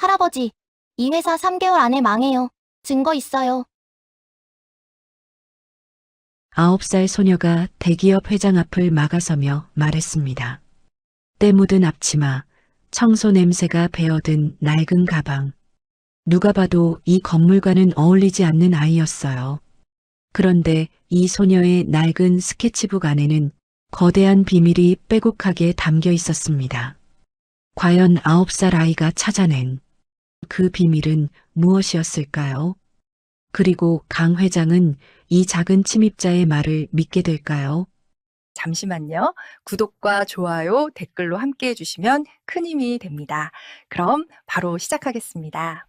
할아버지, 이 회사 3개월 안에 망해요. 증거 있어요. 9살 소녀가 대기업 회장 앞을 막아서며 말했습니다. 때 묻은 앞치마, 청소 냄새가 배어든 낡은 가방. 누가 봐도 이 건물과는 어울리지 않는 아이였어요. 그런데 이 소녀의 낡은 스케치북 안에는 거대한 비밀이 빼곡하게 담겨 있었습니다. 과연 9살 아이가 찾아낸 그 비밀은 무엇이었을까요? 그리고 강 회장은 이 작은 침입자의 말을 믿게 될까요? 잠시만요. 구독과 좋아요, 댓글로 함께 해주시면 큰 힘이 됩니다. 그럼 바로 시작하겠습니다.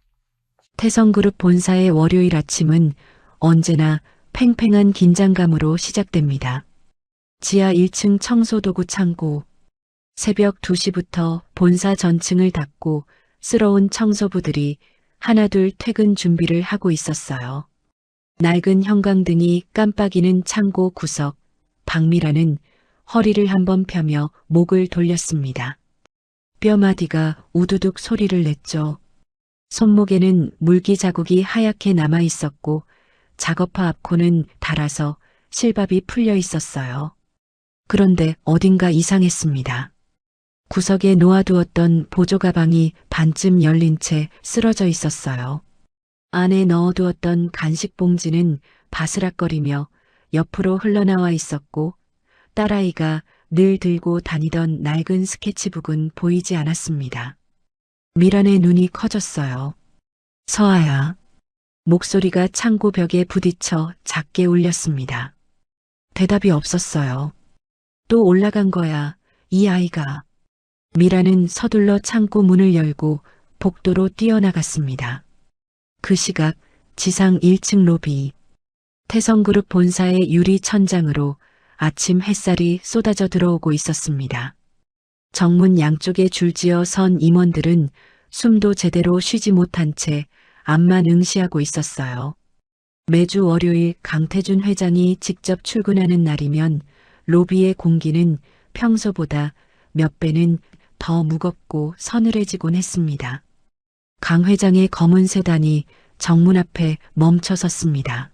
태성그룹 본사의 월요일 아침은 언제나 팽팽한 긴장감으로 시작됩니다. 지하 1층 청소도구 창고. 새벽 2시부터 본사 전층을 닫고 쓰러운 청소부들이 하나둘 퇴근 준비를 하고 있었어요. 낡은 형광등이 깜빡이는 창고 구석. 박미라는 허리를 한번 펴며 목을 돌렸습니다. 뼈마디가 우두둑 소리를 냈죠. 손목에는 물기 자국이 하얗게 남아 있었고 작업화 앞코는 닳아서 실밥이 풀려 있었어요. 그런데 어딘가 이상했습니다. 구석에 놓아두었던 보조 가방이 반쯤 열린 채 쓰러져 있었어요. 안에 넣어두었던 간식 봉지는 바스락거리며 옆으로 흘러나와 있었고 딸아이가 늘 들고 다니던 낡은 스케치북은 보이지 않았습니다. 미란의 눈이 커졌어요. 서아야. 목소리가 창고 벽에 부딪혀 작게 울렸습니다. 대답이 없었어요. 또 올라간 거야, 이 아이가. 미라는 서둘러 창고 문을 열고 복도로 뛰어나갔습니다. 그 시각 지상 1층 로비. 태성그룹 본사의 유리 천장으로 아침 햇살이 쏟아져 들어오고 있었습니다. 정문 양쪽에 줄지어 선 임원들은 숨도 제대로 쉬지 못한 채 앞만 응시하고 있었어요. 매주 월요일 강태준 회장이 직접 출근하는 날이면 로비의 공기는 평소보다 몇 배는 더 무겁고 서늘해지곤 했습니다. 강 회장의 검은 세단이 정문 앞에 멈춰 섰습니다.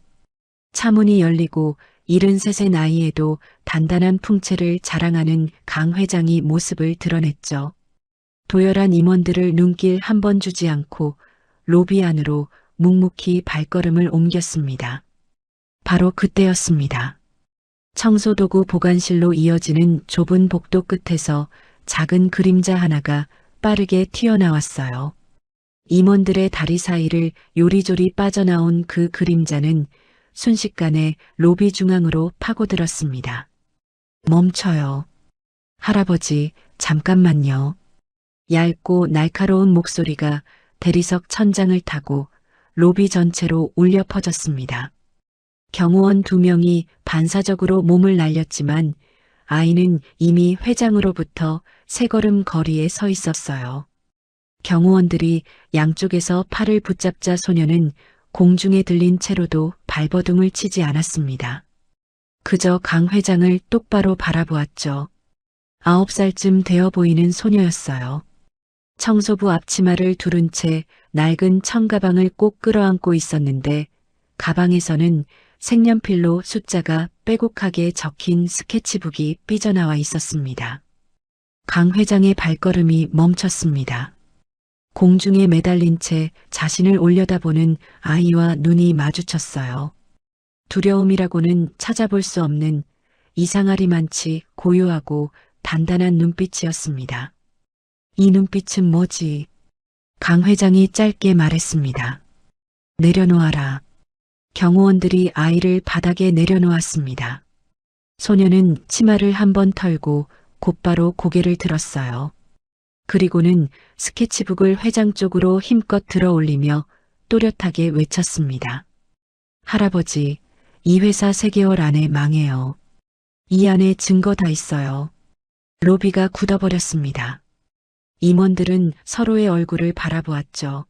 차문이 열리고 73의 나이에도 단단한 풍채를 자랑하는 강 회장이 모습을 드러냈죠. 도열한 임원들을 눈길 한 번 주지 않고 로비 안으로 묵묵히 발걸음을 옮겼습니다. 바로 그때였습니다. 청소도구 보관실로 이어지는 좁은 복도 끝에서 작은 그림자 하나가 빠르게 튀어나왔어요. 임원들의 다리 사이를 요리조리 빠져나온 그 그림자는 순식간에 로비 중앙으로 파고들었습니다. 멈춰요. 할아버지, 잠깐만요. 얇고 날카로운 목소리가 대리석 천장을 타고 로비 전체로 울려 퍼졌습니다. 경호원 2명이 반사적으로 몸을 날렸지만 아이는 이미 회장으로부터 3걸음 거리에 서 있었어요. 경호원들이 양쪽에서 팔을 붙잡자 소녀는 공중에 들린 채로도 발버둥을 치지 않았습니다. 그저 강 회장을 똑바로 바라보았죠. 9살쯤 되어 보이는 소녀였어요. 청소부 앞치마를 두른 채 낡은 청가방을 꼭 끌어안고 있었는데 가방에서는 색연필로 숫자가 빼곡하게 적힌 스케치북이 삐져나와 있었습니다. 강 회장의 발걸음이 멈췄습니다. 공중에 매달린 채 자신을 올려다보는 아이와 눈이 마주쳤어요. 두려움이라고는 찾아볼 수 없는 이상하리만치 고요하고 단단한 눈빛이었습니다. 이 눈빛은 뭐지? 강 회장이 짧게 말했습니다. 내려놓아라. 경호원들이 아이를 바닥에 내려놓았습니다. 소녀는 치마를 한번 털고 곧바로 고개를 들었어요. 그리고는 스케치북을 회장 쪽으로 힘껏 들어 올리며 또렷하게 외쳤습니다. 할아버지, 이 회사 3개월 안에 망해요. 이 안에 증거 다 있어요. 로비가 굳어버렸습니다. 임원들은 서로의 얼굴을 바라보았죠.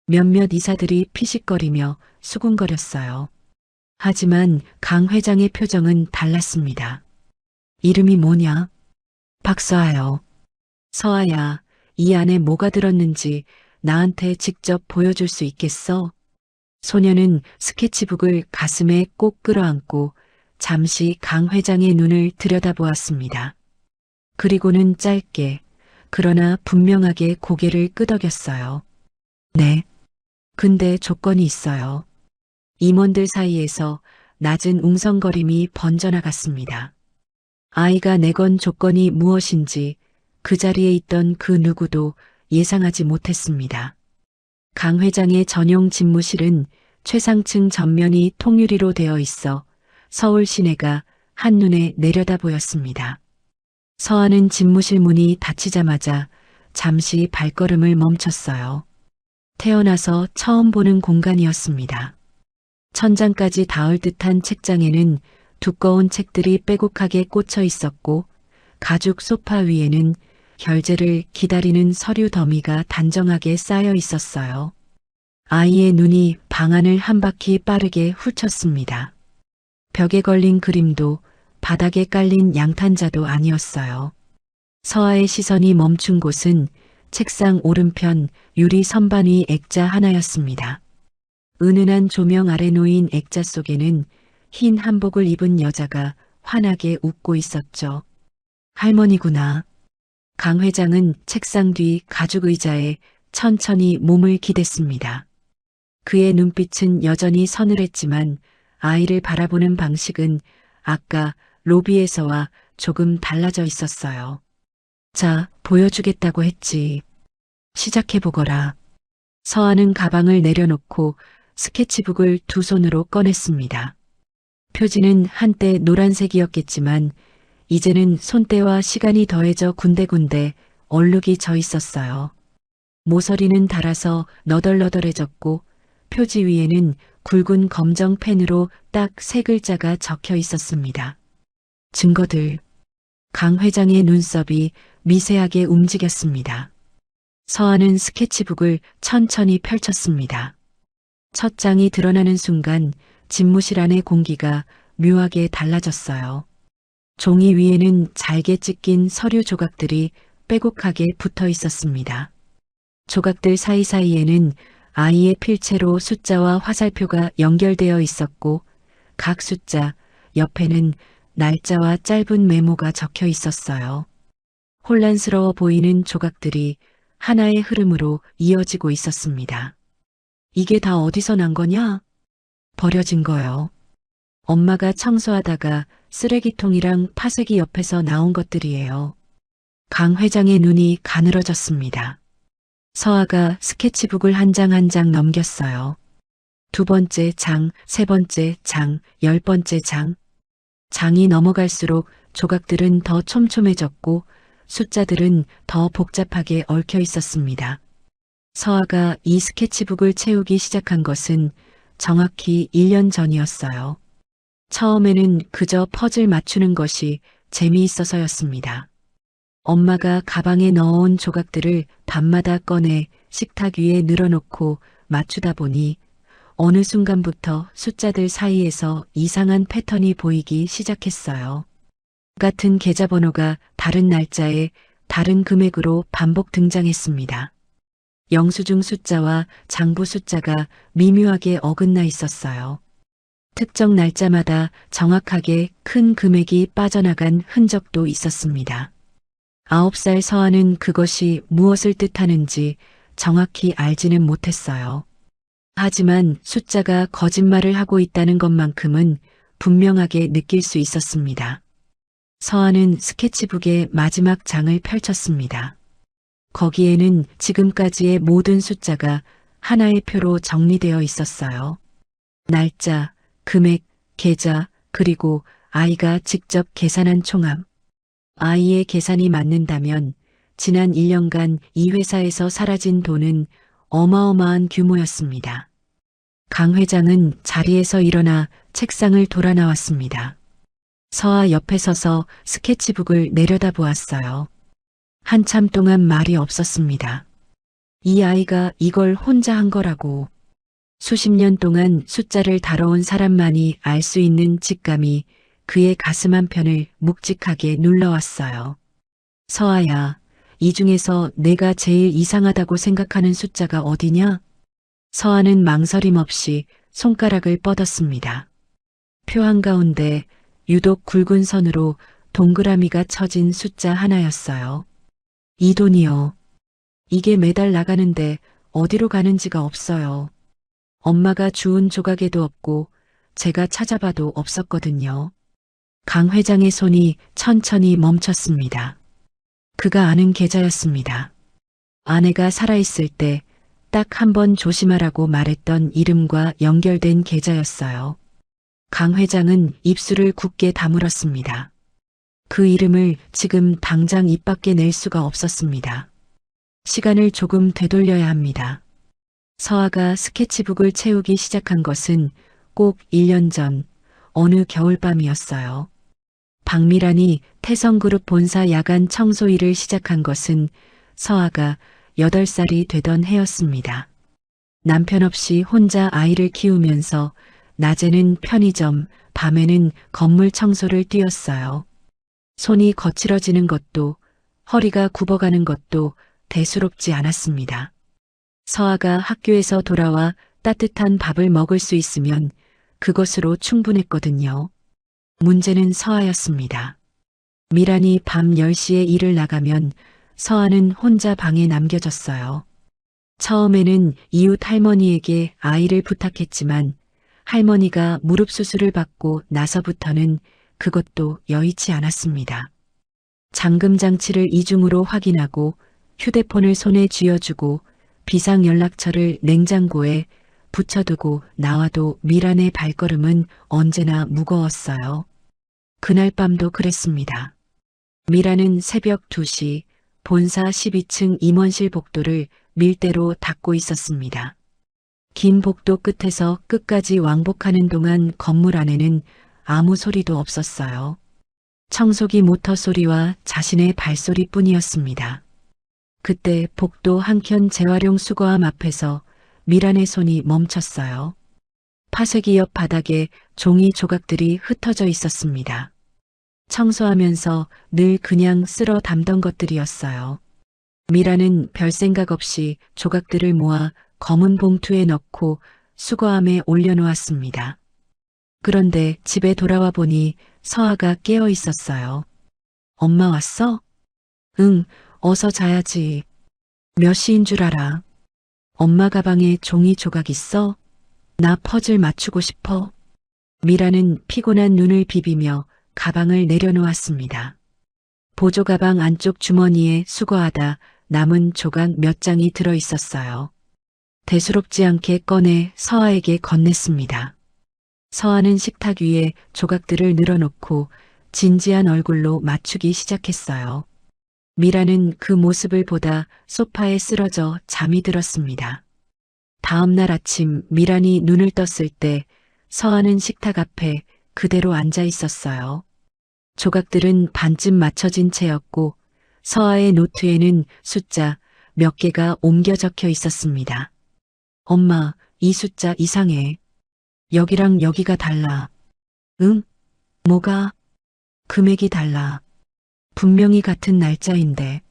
몇몇 이사들이 피식거리며 수군거렸어요. 하지만 강 회장의 표정은 달랐습니다. 이름이 뭐냐? 박서아요. 서아야, 이 안에 뭐가 들었는지 나한테 직접 보여줄 수 있겠어? 소녀는 스케치북을 가슴에 꼭 끌어안고 잠시 강 회장의 눈을 들여다보았습니다. 그리고는 짧게, 그러나 분명하게 고개를 끄덕였어요. 네. 근데 조건이 있어요. 임원들 사이에서 낮은 웅성거림이 번져나갔습니다. 아이가 내건 조건이 무엇인지 그 자리에 있던 그 누구도 예상하지 못했습니다. 강 회장의 전용 집무실은 최상층 전면이 통유리로 되어 있어 서울 시내가 한눈에 내려다 보였습니다. 서하는 집무실 문이 닫히자마자 잠시 발걸음을 멈췄어요. 태어나서 처음 보는 공간이었습니다. 천장까지 닿을 듯한 책장에는 두꺼운 책들이 빼곡하게 꽂혀 있었고 가죽 소파 위에는 결제를 기다리는 서류 더미가 단정하게 쌓여 있었어요. 아이의 눈이 방 안을 한 바퀴 빠르게 훑쳤습니다. 벽에 걸린 그림도 바닥에 깔린 양탄자도 아니었어요. 서아의 시선이 멈춘 곳은 책상 오른편 유리 선반 위 액자 하나였습니다. 은은한 조명 아래 놓인 액자 속에는 흰 한복을 입은 여자가 환하게 웃고 있었죠. 할머니구나. 강 회장은 책상 뒤 가죽 의자에 천천히 몸을 기댔습니다. 그의 눈빛은 여전히 서늘했지만 아이를 바라보는 방식은 아까 로비에서와 조금 달라져 있었어요. 자, 보여주겠다고 했지. 시작해보거라. 서하는 가방을 내려놓고 스케치북을 두 손으로 꺼냈습니다. 표지는 한때 노란색이었겠지만 이제는 손때와 시간이 더해져 군데군데 얼룩이 져 있었어요. 모서리는 닳아서 너덜너덜해졌고 표지 위에는 굵은 검정 펜으로 딱 3글자가 적혀 있었습니다. 증거들. 강 회장의 눈썹이 미세하게 움직였습니다. 서하는 스케치북을 천천히 펼쳤습니다. 첫 장이 드러나는 순간 집무실 안의 공기가 묘하게 달라졌어요. 종이 위에는 잘게 찢긴 서류 조각들이 빼곡하게 붙어 있었습니다. 조각들 사이사이에는 아이의 필체로 숫자와 화살표가 연결되어 있었고 각 숫자 옆에는 날짜와 짧은 메모가 적혀 있었어요. 혼란스러워 보이는 조각들이 하나의 흐름으로 이어지고 있었습니다. 이게 다 어디서 난 거냐? 버려진 거요. 엄마가 청소하다가 쓰레기통이랑 파쇄기 옆에서 나온 것들이에요. 강 회장의 눈이 가늘어졌습니다. 서아가 스케치북을 한 장 한 장 넘겼어요. 2번째 장, 3번째 장, 10번째 장. 장이 넘어갈수록 조각들은 더 촘촘해졌고 숫자들은 더 복잡하게 얽혀 있었습니다. 서아가 이 스케치북을 채우기 시작한 것은 정확히 1년 전이었어요. 처음에는 그저 퍼즐 맞추는 것이 재미있어서였습니다. 엄마가 가방에 넣어온 조각들을 밤마다 꺼내 식탁 위에 늘어놓고 맞추다 보니 어느 순간부터 숫자들 사이에서 이상한 패턴이 보이기 시작했어요. 같은 계좌번호가 다른 날짜에 다른 금액으로 반복 등장했습니다. 영수증 숫자와 장부 숫자가 미묘하게 어긋나 있었어요. 특정 날짜마다 정확하게 큰 금액이 빠져나간 흔적도 있었습니다. 9살 서아는 그것이 무엇을 뜻하는지 정확히 알지는 못했어요. 하지만 숫자가 거짓말을 하고 있다는 것만큼은 분명하게 느낄 수 있었습니다. 서아는 스케치북의 마지막 장을 펼쳤습니다. 거기에는 지금까지의 모든 숫자가 하나의 표로 정리되어 있었어요. 날짜, 금액, 계좌, 그리고 아이가 직접 계산한 총합. 아이의 계산이 맞는다면 지난 1년간 이 회사에서 사라진 돈은 어마어마한 규모였습니다. 강 회장은 자리에서 일어나 책상을 돌아 나왔습니다. 서아 옆에 서서 스케치북을 내려다보았어요. 한참 동안 말이 없었습니다. 이 아이가 이걸 혼자 한 거라고. 수십 년 동안 숫자를 다뤄온 사람만이 알 수 있는 직감이 그의 가슴 한편을 묵직하게 눌러왔어요. 서아야, 이 중에서 내가 제일 이상하다고 생각하는 숫자가 어디냐? 서아는 망설임 없이 손가락을 뻗었습니다. 표 한가운데 유독 굵은 선으로 동그라미가 쳐진 숫자 하나였어요. 이 돈이요. 이게 매달 나가는데 어디로 가는지가 없어요. 엄마가 주운 조각에도 없고 제가 찾아봐도 없었거든요. 강 회장의 손이 천천히 멈췄습니다. 그가 아는 계좌였습니다. 아내가 살아있을 때 딱 한 번 조심하라고 말했던 이름과 연결된 계좌였어요. 강 회장은 입술을 굳게 다물었습니다. 그 이름을 지금 당장 입 밖에 낼 수가 없었습니다. 시간을 조금 되돌려야 합니다. 서아가 스케치북을 채우기 시작한 것은 꼭 1년 전 어느 겨울밤이었어요. 박미란이 태성그룹 본사 야간 청소 일을 시작한 것은 서아가 8살이 되던 해였습니다. 남편 없이 혼자 아이를 키우면서 낮에는 편의점, 밤에는 건물 청소를 뛰었어요. 손이 거칠어지는 것도 허리가 굽어가는 것도 대수롭지 않았습니다. 서아가 학교에서 돌아와 따뜻한 밥을 먹을 수 있으면 그것으로 충분했거든요. 문제는 서아였습니다. 미란이 밤 10시에 일을 나가면 서아는 혼자 방에 남겨졌어요. 처음에는 이웃 할머니에게 아이를 부탁했지만 할머니가 무릎 수술을 받고 나서부터는 그것도 여의치 않았습니다. 잠금 장치를 이중으로 확인하고 휴대폰을 손에 쥐어주고 비상연락처를 냉장고에 붙여두고 나와도 미란의 발걸음은 언제나 무거웠어요. 그날 밤도 그랬습니다. 미란은 새벽 2시 본사 12층 임원실 복도를 밀대로 닦고 있었습니다. 긴 복도 끝에서 끝까지 왕복하는 동안 건물 안에는 아무 소리도 없었어요. 청소기 모터 소리와 자신의 발소리뿐이었습니다. 그때 복도 한켠 재활용 수거함 앞에서 미란의 손이 멈췄어요. 파쇄기 옆 바닥에 종이 조각들이 흩어져 있었습니다. 청소하면서 늘 그냥 쓸어 담던 것들이었어요. 미란은 별 생각 없이 조각들을 모아 검은 봉투에 넣고 수거함에 올려놓았습니다. 그런데 집에 돌아와 보니 서아가 깨어 있었어요. 엄마 왔어? 응, 어서 자야지. 몇 시인 줄 알아? 엄마 가방에 종이 조각 있어? 나 퍼즐 맞추고 싶어. 미라는 피곤한 눈을 비비며 가방을 내려놓았습니다. 보조 가방 안쪽 주머니에 수거하다 남은 조각 몇 장이 들어 있었어요. 대수롭지 않게 꺼내 서아에게 건넸습니다. 서아는 식탁 위에 조각들을 늘어놓고 진지한 얼굴로 맞추기 시작했어요. 미라는 그 모습을 보다 소파에 쓰러져 잠이 들었습니다. 다음 날 아침 미란이 눈을 떴을 때 서아는 식탁 앞에 그대로 앉아 있었어요. 조각들은 반쯤 맞춰진 채였고 서아의 노트에는 숫자 몇 개가 옮겨 적혀 있었습니다. 엄마, 이 숫자 이상해. 여기랑 여기가 달라. 응? 뭐가? 금액이 달라. 분명히 같은 날짜인데.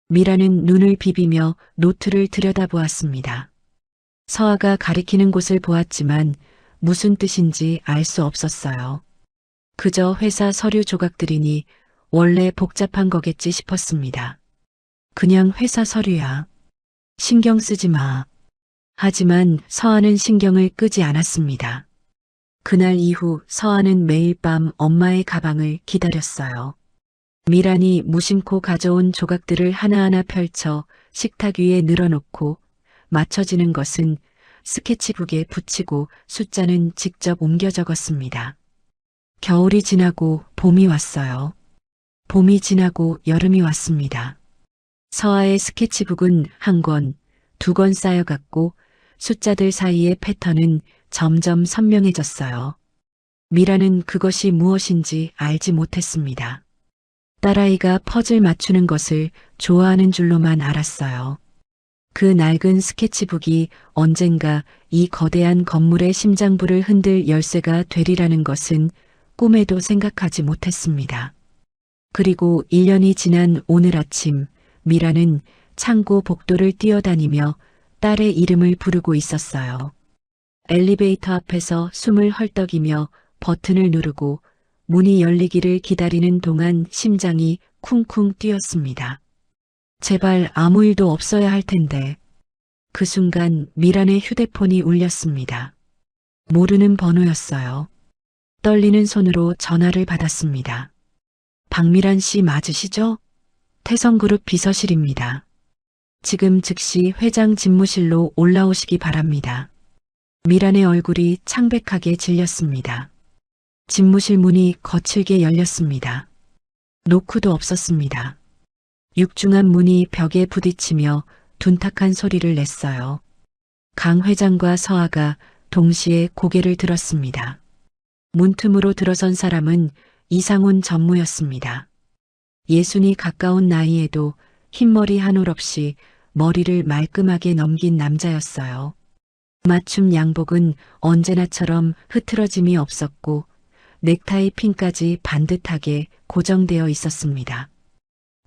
미라는 눈을 비비며 노트를 들여다보았습니다. 서아가 가리키는 곳을 보았지만 무슨 뜻인지 알 수 없었어요. 그저 회사 서류 조각들이니 원래 복잡한 거겠지 싶었습니다. 그냥 회사 서류야. 신경 쓰지 마. 하지만 서아는 신경을 끄지 않았습니다. 그날 이후 서아는 매일 밤 엄마의 가방을 기다렸어요. 미란이 무심코 가져온 조각들을 하나하나 펼쳐 식탁 위에 늘어놓고 맞춰지는 것은 스케치북에 붙이고 숫자는 직접 옮겨 적었습니다. 겨울이 지나고 봄이 왔어요. 봄이 지나고 여름이 왔습니다. 서아의 스케치북은 한 권, 두 권 쌓여갔고 숫자들 사이의 패턴은 점점 선명해졌어요. 미라는 그것이 무엇인지 알지 못했습니다. 딸아이가 퍼즐 맞추는 것을 좋아하는 줄로만 알았어요. 그 낡은 스케치북이 언젠가 이 거대한 건물의 심장부를 흔들 열쇠가 되리라는 것은 꿈에도 생각하지 못했습니다. 그리고 1년이 지난 오늘 아침 미라는 창고 복도를 뛰어다니며 딸의 이름을 부르고 있었어요. 엘리베이터 앞에서 숨을 헐떡이며 버튼을 누르고 문이 열리기를 기다리는 동안 심장이 쿵쿵 뛰었습니다. 제발 아무 일도 없어야 할 텐데. 그 순간 미란의 휴대폰이 울렸습니다. 모르는 번호였어요. 떨리는 손으로 전화를 받았습니다. 박미란 씨 맞으시죠? 태성그룹 비서실입니다. 지금 즉시 회장 집무실로 올라오시기 바랍니다. 미란의 얼굴이 창백하게 질렸습니다. 집무실 문이 거칠게 열렸습니다. 노크도 없었습니다. 육중한 문이 벽에 부딪히며 둔탁한 소리를 냈어요. 강 회장과 서아가 동시에 고개를 들었습니다. 문틈으로 들어선 사람은 이상훈 전무였습니다. 예순이 가까운 나이에도 흰머리 한 올 없이 머리를 말끔하게 넘긴 남자였어요. 맞춤 양복은 언제나처럼 흐트러짐이 없었고 넥타이 핀까지 반듯하게 고정되어 있었습니다.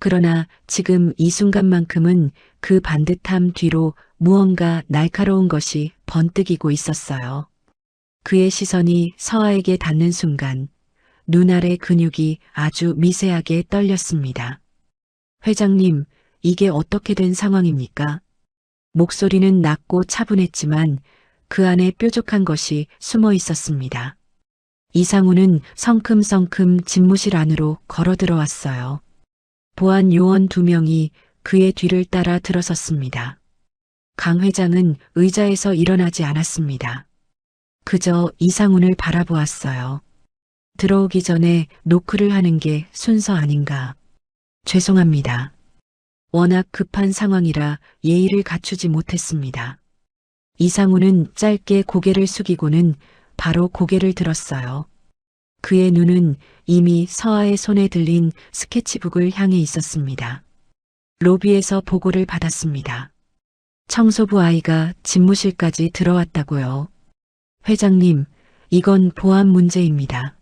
그러나 지금 이 순간만큼은 그 반듯함 뒤로 무언가 날카로운 것이 번뜩이고 있었어요. 그의 시선이 서아에게 닿는 순간 눈 아래 근육이 아주 미세하게 떨렸습니다. 회장님, 이게 어떻게 된 상황입니까? 목소리는 낮고 차분했지만 그 안에 뾰족한 것이 숨어 있었습니다. 이상우는 성큼성큼 집무실 안으로 걸어 들어왔어요. 보안 요원 2명이 그의 뒤를 따라 들어섰습니다. 강 회장은 의자에서 일어나지 않았습니다. 그저 이상훈을 바라보았어요. 들어오기 전에 노크를 하는 게 순서 아닌가. 죄송합니다. 워낙 급한 상황이라 예의를 갖추지 못했습니다. 이상훈은 짧게 고개를 숙이고는 바로 고개를 들었어요. 그의 눈은 이미 서아의 손에 들린 스케치북을 향해 있었습니다. 로비에서 보고를 받았습니다. 청소부 아이가 집무실까지 들어왔다고요. 회장님, 이건 보안 문제입니다.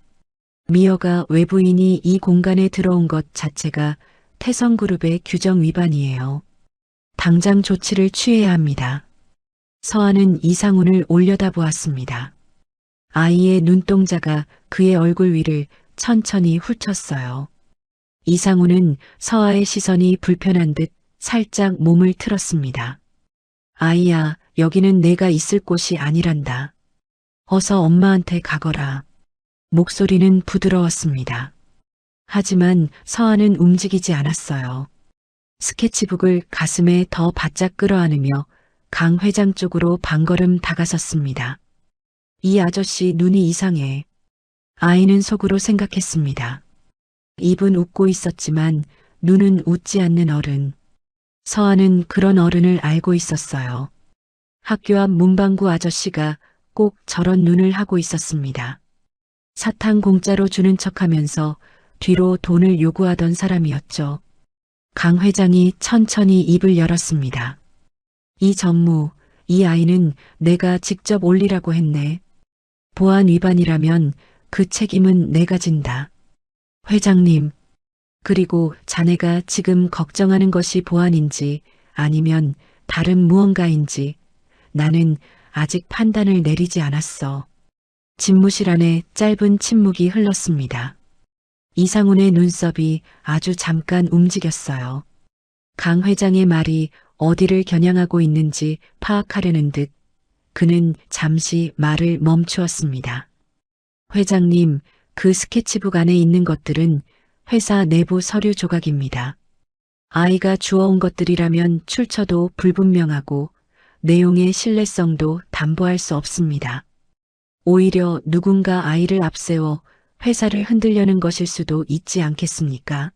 미여가 외부인이 이 공간에 들어온 것 자체가 태성그룹의 규정 위반이에요. 당장 조치를 취해야 합니다. 서아는 이상훈을 올려다보았습니다. 아이의 눈동자가 그의 얼굴 위를 천천히 훑었어요. 이상훈은 서아의 시선이 불편한 듯 살짝 몸을 틀었습니다. 아이야, 여기는 내가 있을 곳이 아니란다. 어서 엄마한테 가거라. 목소리는 부드러웠습니다. 하지만 서아는 움직이지 않았어요. 스케치북을 가슴에 더 바짝 끌어안으며 강 회장 쪽으로 반걸음 다가섰습니다. 이 아저씨 눈이 이상해. 아이는 속으로 생각했습니다. 입은 웃고 있었지만 눈은 웃지 않는 어른. 서아는 그런 어른을 알고 있었어요. 학교 앞 문방구 아저씨가 꼭 저런 눈을 하고 있었습니다. 사탕 공짜로 주는 척하면서 뒤로 돈을 요구하던 사람이었죠. 강 회장이 천천히 입을 열었습니다. 이 전무, 이 아이는 내가 직접 올리라고 했네. 보안 위반이라면 그 책임은 내가 진다. 회장님, 그리고 자네가 지금 걱정하는 것이 보안인지 아니면 다른 무언가인지 나는 아직 판단을 내리지 않았어. 집무실 안에 짧은 침묵이 흘렀습니다. 이상훈의 눈썹이 아주 잠깐 움직였어요. 강 회장의 말이 어디를 겨냥하고 있는지 파악하려는 듯 그는 잠시 말을 멈추었습니다. 회장님, 그 스케치북 안에 있는 것들은 회사 내부 서류 조각입니다. 아이가 주워온 것들이라면 출처도 불분명하고 내용의 신뢰성도 담보할 수 없습니다. 오히려 누군가 아이를 앞세워 회사를 흔들려는 것일 수도 있지 않겠습니까?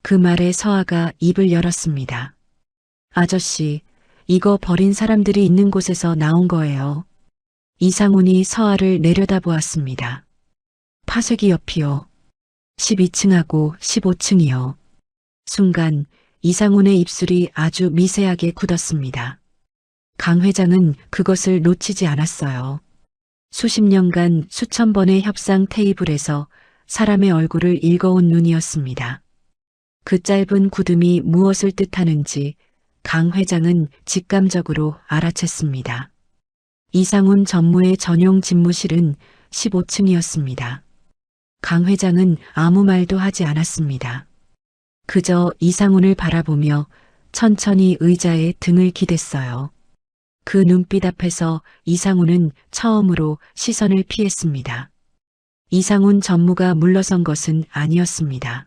그 말에 서아가 입을 열었습니다. 아저씨, 이거 버린 사람들이 있는 곳에서 나온 거예요. 이상훈이 서아를 내려다보았습니다. 파쇄기 옆이요. 12층하고 15층이요. 순간 이상훈의 입술이 아주 미세하게 굳었습니다. 강 회장은 그것을 놓치지 않았어요. 수십 년간 수천 번의 협상 테이블에서 사람의 얼굴을 읽어온 눈이었습니다. 그 짧은 굳음이 무엇을 뜻하는지 강 회장은 직감적으로 알아챘습니다. 이상훈 전무의 전용 집무실은 15층이었습니다. 강 회장은 아무 말도 하지 않았습니다. 그저 이상훈을 바라보며 천천히 의자에 등을 기댔어요. 그 눈빛 앞에서 이상훈은 처음으로 시선을 피했습니다. 이상훈 전무가 물러선 것은 아니었습니다.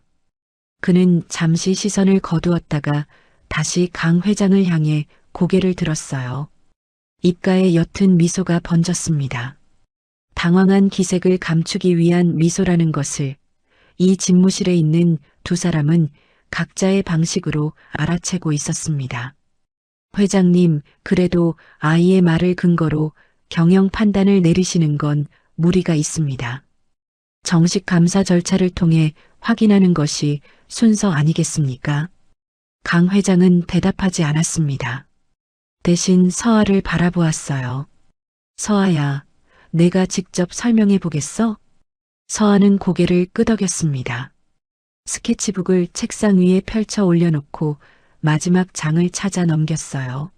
그는 잠시 시선을 거두었다가 다시 강 회장을 향해 고개를 들었어요. 입가에 옅은 미소가 번졌습니다. 당황한 기색을 감추기 위한 미소라는 것을 이 집무실에 있는 두 사람은 각자의 방식으로 알아채고 있었습니다. 회장님, 그래도 아이의 말을 근거로 경영 판단을 내리시는 건 무리가 있습니다. 정식 감사 절차를 통해 확인하는 것이 순서 아니겠습니까? 강 회장은 대답하지 않았습니다. 대신 서아를 바라보았어요. 서아야, 내가 직접 설명해 보겠어? 서아는 고개를 끄덕였습니다. 스케치북을 책상 위에 펼쳐 올려놓고 마지막 장을 찾아 넘겼어요.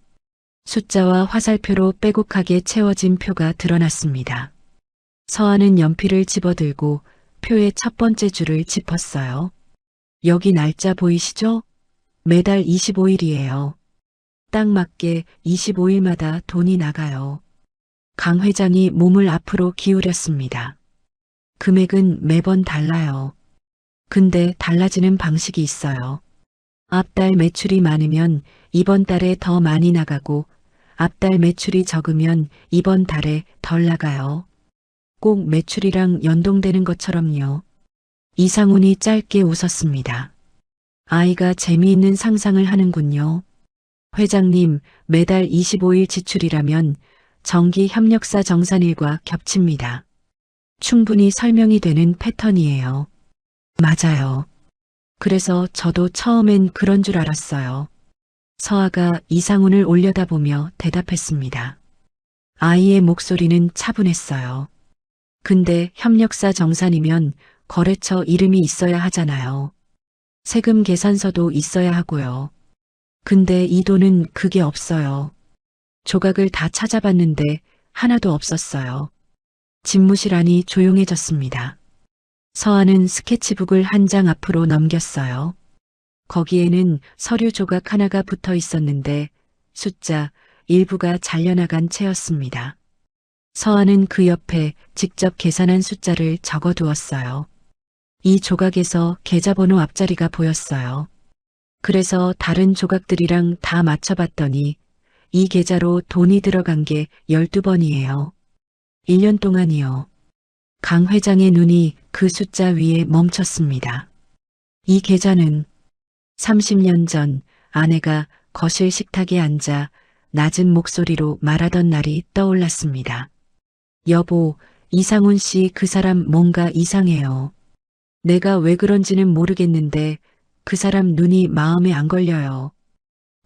숫자와 화살표로 빼곡하게 채워진 표가 드러났습니다. 서아는 연필을 집어들고 표의 첫 번째 줄을 짚었어요. 여기 날짜 보이시죠? 매달 25일이에요. 딱 맞게 25일마다 돈이 나가요. 강 회장이 몸을 앞으로 기울였습니다. 금액은 매번 달라요. 근데 달라지는 방식이 있어요. 앞달 매출이 많으면 이번 달에 더 많이 나가고 앞달 매출이 적으면 이번 달에 덜 나가요. 꼭 매출이랑 연동되는 것처럼요. 이상훈이 짧게 웃었습니다. 아이가 재미있는 상상을 하는군요. 회장님, 매달 25일 지출이라면 정기 협력사 정산일과 겹칩니다. 충분히 설명이 되는 패턴이에요. 맞아요. 그래서 저도 처음엔 그런 줄 알았어요. 서아가 이상훈을 올려다보며 대답했습니다. 아이의 목소리는 차분했어요. 근데 협력사 정산이면 거래처 이름이 있어야 하잖아요. 세금 계산서도 있어야 하고요. 근데 이 돈은 그게 없어요. 조각을 다 찾아봤는데 하나도 없었어요. 집무실 안이 조용해졌습니다. 서아는 스케치북을 한 장 앞으로 넘겼어요. 거기에는 서류 조각 하나가 붙어 있었는데 숫자 일부가 잘려나간 채였습니다. 서아는 그 옆에 직접 계산한 숫자를 적어두었어요. 이 조각에서 계좌번호 앞자리가 보였어요. 그래서 다른 조각들이랑 다 맞춰봤더니 이 계좌로 돈이 들어간 게 12번이에요. 1년 동안이요. 강 회장의 눈이 그 숫자 위에 멈췄습니다. 이 계좌는 30년 전 아내가 거실 식탁에 앉아 낮은 목소리로 말하던 날이 떠올랐습니다. 여보, 이상훈 씨 그 사람 뭔가 이상해요. 내가 왜 그런지는 모르겠는데 그 사람 눈이 마음에 안 걸려요.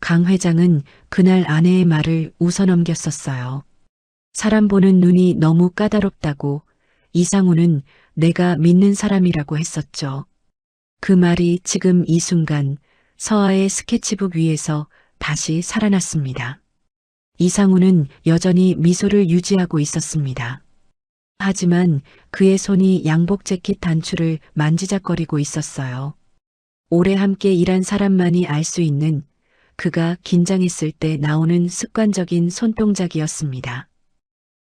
강 회장은 그날 아내의 말을 웃어넘겼었어요. 사람 보는 눈이 너무 까다롭다고 이상훈은 내가 믿는 사람이라고 했었죠. 그 말이 지금 이 순간 서아의 스케치북 위에서 다시 살아났습니다. 이상훈은 여전히 미소를 유지하고 있었습니다. 하지만 그의 손이 양복 재킷 단추를 만지작거리고 있었어요. 오래 함께 일한 사람만이 알 수 있는 그가 긴장했을 때 나오는 습관적인 손동작이었습니다.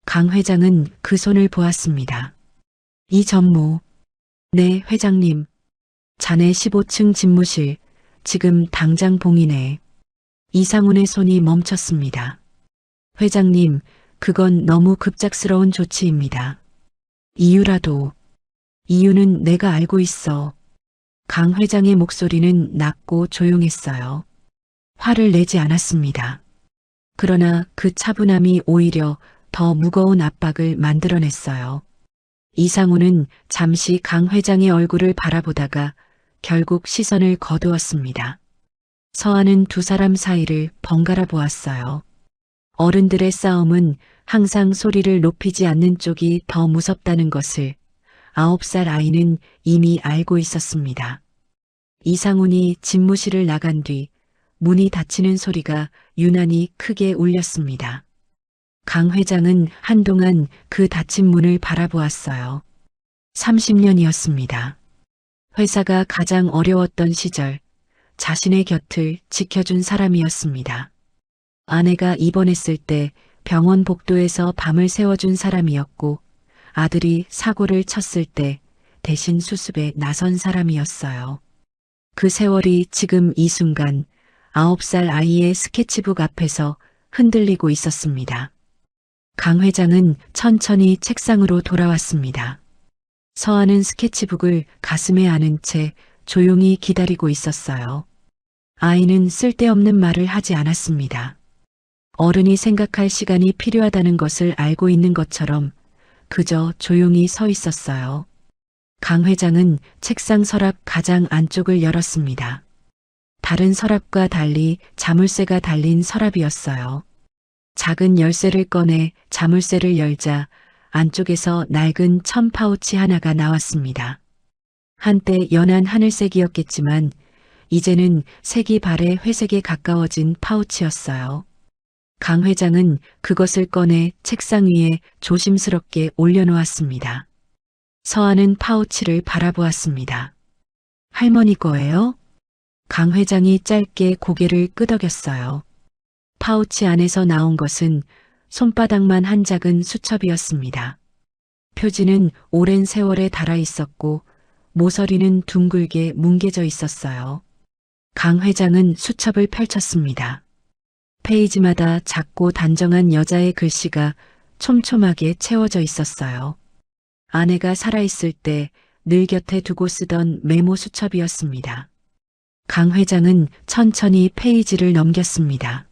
강 회장은 그 손을 보았습니다. 이 전무. 네, 회장님. 자네 15층 집무실, 지금 당장 봉인해. 이상훈의 손이 멈췄습니다. 회장님, 그건 너무 급작스러운 조치입니다. 이유라도. 이유는 내가 알고 있어. 강 회장의 목소리는 낮고 조용했어요. 화를 내지 않았습니다. 그러나 그 차분함이 오히려 더 무거운 압박을 만들어냈어요. 이상훈은 잠시 강 회장의 얼굴을 바라보다가 결국 시선을 거두었습니다. 서아는 두 사람 사이를 번갈아 보았어요. 어른들의 싸움은 항상 소리를 높이지 않는 쪽이 더 무섭다는 것을 9살 아이는 이미 알고 있었습니다. 이상훈이 집무실을 나간 뒤 문이 닫히는 소리가 유난히 크게 울렸습니다. 강 회장은 한동안 그 닫힌 문을 바라보았어요. 30년이었습니다. 회사가 가장 어려웠던 시절 자신의 곁을 지켜준 사람이었습니다. 아내가 입원했을 때 병원 복도에서 밤을 새워준 사람이었고 아들이 사고를 쳤을 때 대신 수습에 나선 사람이었어요. 그 세월이 지금 이 순간 9살 아이의 스케치북 앞에서 흔들리고 있었습니다. 강 회장은 천천히 책상으로 돌아왔습니다. 서아는 스케치북을 가슴에 안은 채 조용히 기다리고 있었어요. 아이는 쓸데없는 말을 하지 않았습니다. 어른이 생각할 시간이 필요하다는 것을 알고 있는 것처럼 그저 조용히 서 있었어요. 강 회장은 책상 서랍 가장 안쪽을 열었습니다. 다른 서랍과 달리 자물쇠가 달린 서랍이었어요. 작은 열쇠를 꺼내 자물쇠를 열자 안쪽에서 낡은 천 파우치 하나가 나왔습니다. 한때 연한 하늘색이었겠지만 이제는 색이 발의 회색에 가까워진 파우치였어요. 강 회장은 그것을 꺼내 책상 위에 조심스럽게 올려놓았습니다. 서아는 파우치를 바라보았습니다. 할머니 거예요? 강 회장이 짧게 고개를 끄덕였어요. 파우치 안에서 나온 것은 손바닥만 한 작은 수첩이었습니다. 표지는 오랜 세월에 닳아 있었고 모서리는 둥글게 뭉개져 있었어요. 강 회장은 수첩을 펼쳤습니다. 페이지마다 작고 단정한 여자의 글씨가 촘촘하게 채워져 있었어요. 아내가 살아있을 때 늘 곁에 두고 쓰던 메모 수첩이었습니다. 강 회장은 천천히 페이지를 넘겼습니다.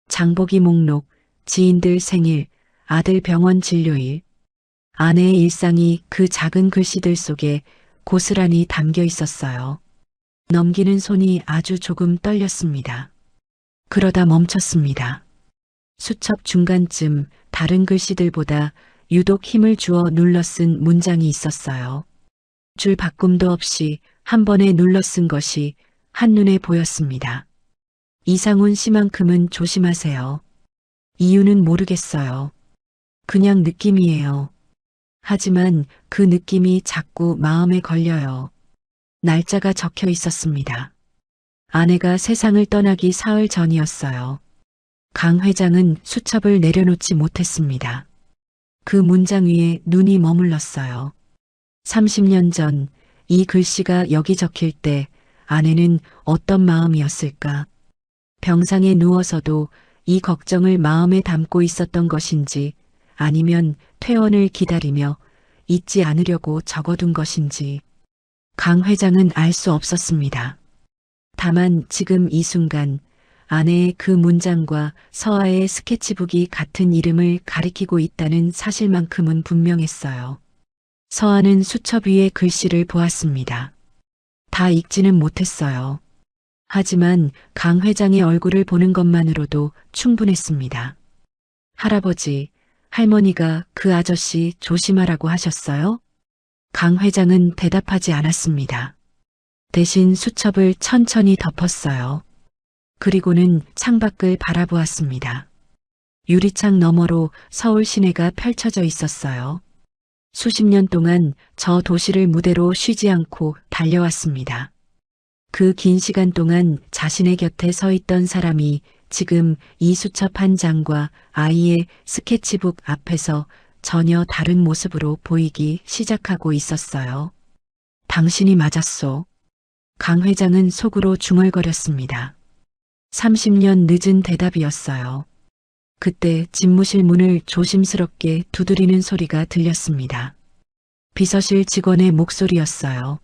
장보기 목록, 지인들 생일, 아들 병원 진료일, 아내의 일상이 그 작은 글씨들 속에 고스란히 담겨 있었어요. 넘기는 손이 아주 조금 떨렸습니다. 그러다 멈췄습니다. 수첩 중간쯤 다른 글씨들보다 유독 힘을 주어 눌러 쓴 문장이 있었어요. 줄 바꿈도 없이 한 번에 눌러 쓴 것이 한눈에 보였습니다. 이상훈 씨만큼은 조심하세요. 이유는 모르겠어요. 그냥 느낌이에요. 하지만 그 느낌이 자꾸 마음에 걸려요. 날짜가 적혀 있었습니다. 아내가 세상을 떠나기 사흘 전이었어요. 강 회장은 수첩을 내려놓지 못했습니다. 그 문장 위에 눈이 머물렀어요. 30년 전 이 글씨가 여기 적힐 때 아내는 어떤 마음이었을까? 병상에 누워서도 이 걱정을 마음에 담고 있었던 것인지 아니면 퇴원을 기다리며 잊지 않으려고 적어둔 것인지 강 회장은 알 수 없었습니다. 다만 지금 이 순간 아내의 그 문장과 서아의 스케치북이 같은 이름을 가리키고 있다는 사실만큼은 분명했어요. 서아는 수첩 위의 글씨를 보았습니다. 다 읽지는 못했어요. 하지만 강 회장의 얼굴을 보는 것만으로도 충분했습니다. 할아버지, 할머니가 그 아저씨 조심하라고 하셨어요? 강 회장은 대답하지 않았습니다. 대신 수첩을 천천히 덮었어요. 그리고는 창밖을 바라보았습니다. 유리창 너머로 서울 시내가 펼쳐져 있었어요. 수십 년 동안 저 도시를 무대로 쉬지 않고 달려왔습니다. 그 긴 시간 동안 자신의 곁에 서 있던 사람이 지금 이 수첩 한 장과 아이의 스케치북 앞에서 전혀 다른 모습으로 보이기 시작하고 있었어요. 당신이 맞았소. 강 회장은 속으로 중얼거렸습니다. 30년 늦은 대답이었어요. 그때 집무실 문을 조심스럽게 두드리는 소리가 들렸습니다. 비서실 직원의 목소리였어요.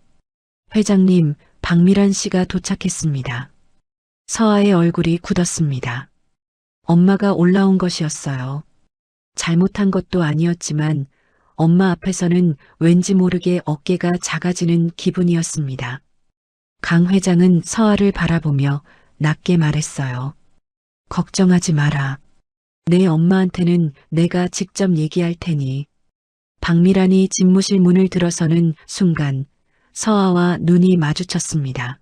회장님, 박미란 씨가 도착했습니다. 서아의 얼굴이 굳었습니다. 엄마가 올라온 것이었어요. 잘못한 것도 아니었지만 엄마 앞에서는 왠지 모르게 어깨가 작아지는 기분이었습니다. 강 회장은 서아를 바라보며 낮게 말했어요. 걱정하지 마라. 내 엄마한테는 내가 직접 얘기할 테니. 박미란이 집무실 문을 들어서는 순간 서아와 눈이 마주쳤습니다.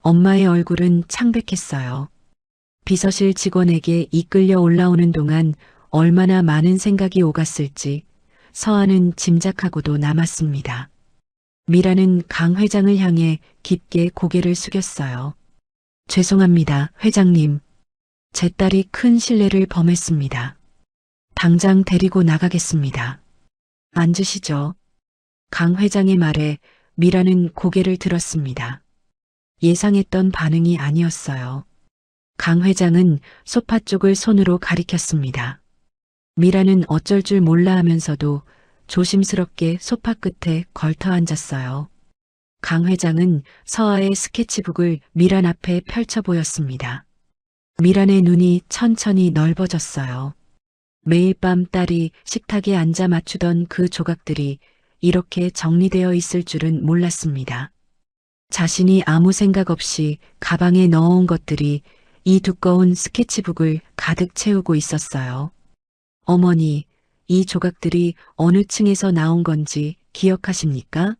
엄마의 얼굴은 창백했어요. 비서실 직원에게 이끌려 올라오는 동안 얼마나 많은 생각이 오갔을지 서아는 짐작하고도 남았습니다. 미라는 강 회장을 향해 깊게 고개를 숙였어요. 죄송합니다, 회장님. 제 딸이 큰 실례를 범했습니다. 당장 데리고 나가겠습니다. 앉으시죠. 강 회장의 말에 미라는 고개를 들었습니다. 예상했던 반응이 아니었어요. 강 회장은 소파 쪽을 손으로 가리켰습니다. 미라는 어쩔 줄 몰라 하면서도 조심스럽게 소파 끝에 걸터 앉았어요. 강 회장은 서아의 스케치북을 미란 앞에 펼쳐 보였습니다. 미란의 눈이 천천히 넓어졌어요. 매일 밤 딸이 식탁에 앉아 맞추던 그 조각들이 이렇게 정리되어 있을 줄은 몰랐습니다. 자신이 아무 생각 없이 가방에 넣어온 것들이 이 두꺼운 스케치북을 가득 채우고 있었어요. 어머니, 이 조각들이 어느 층에서 나온 건지 기억하십니까?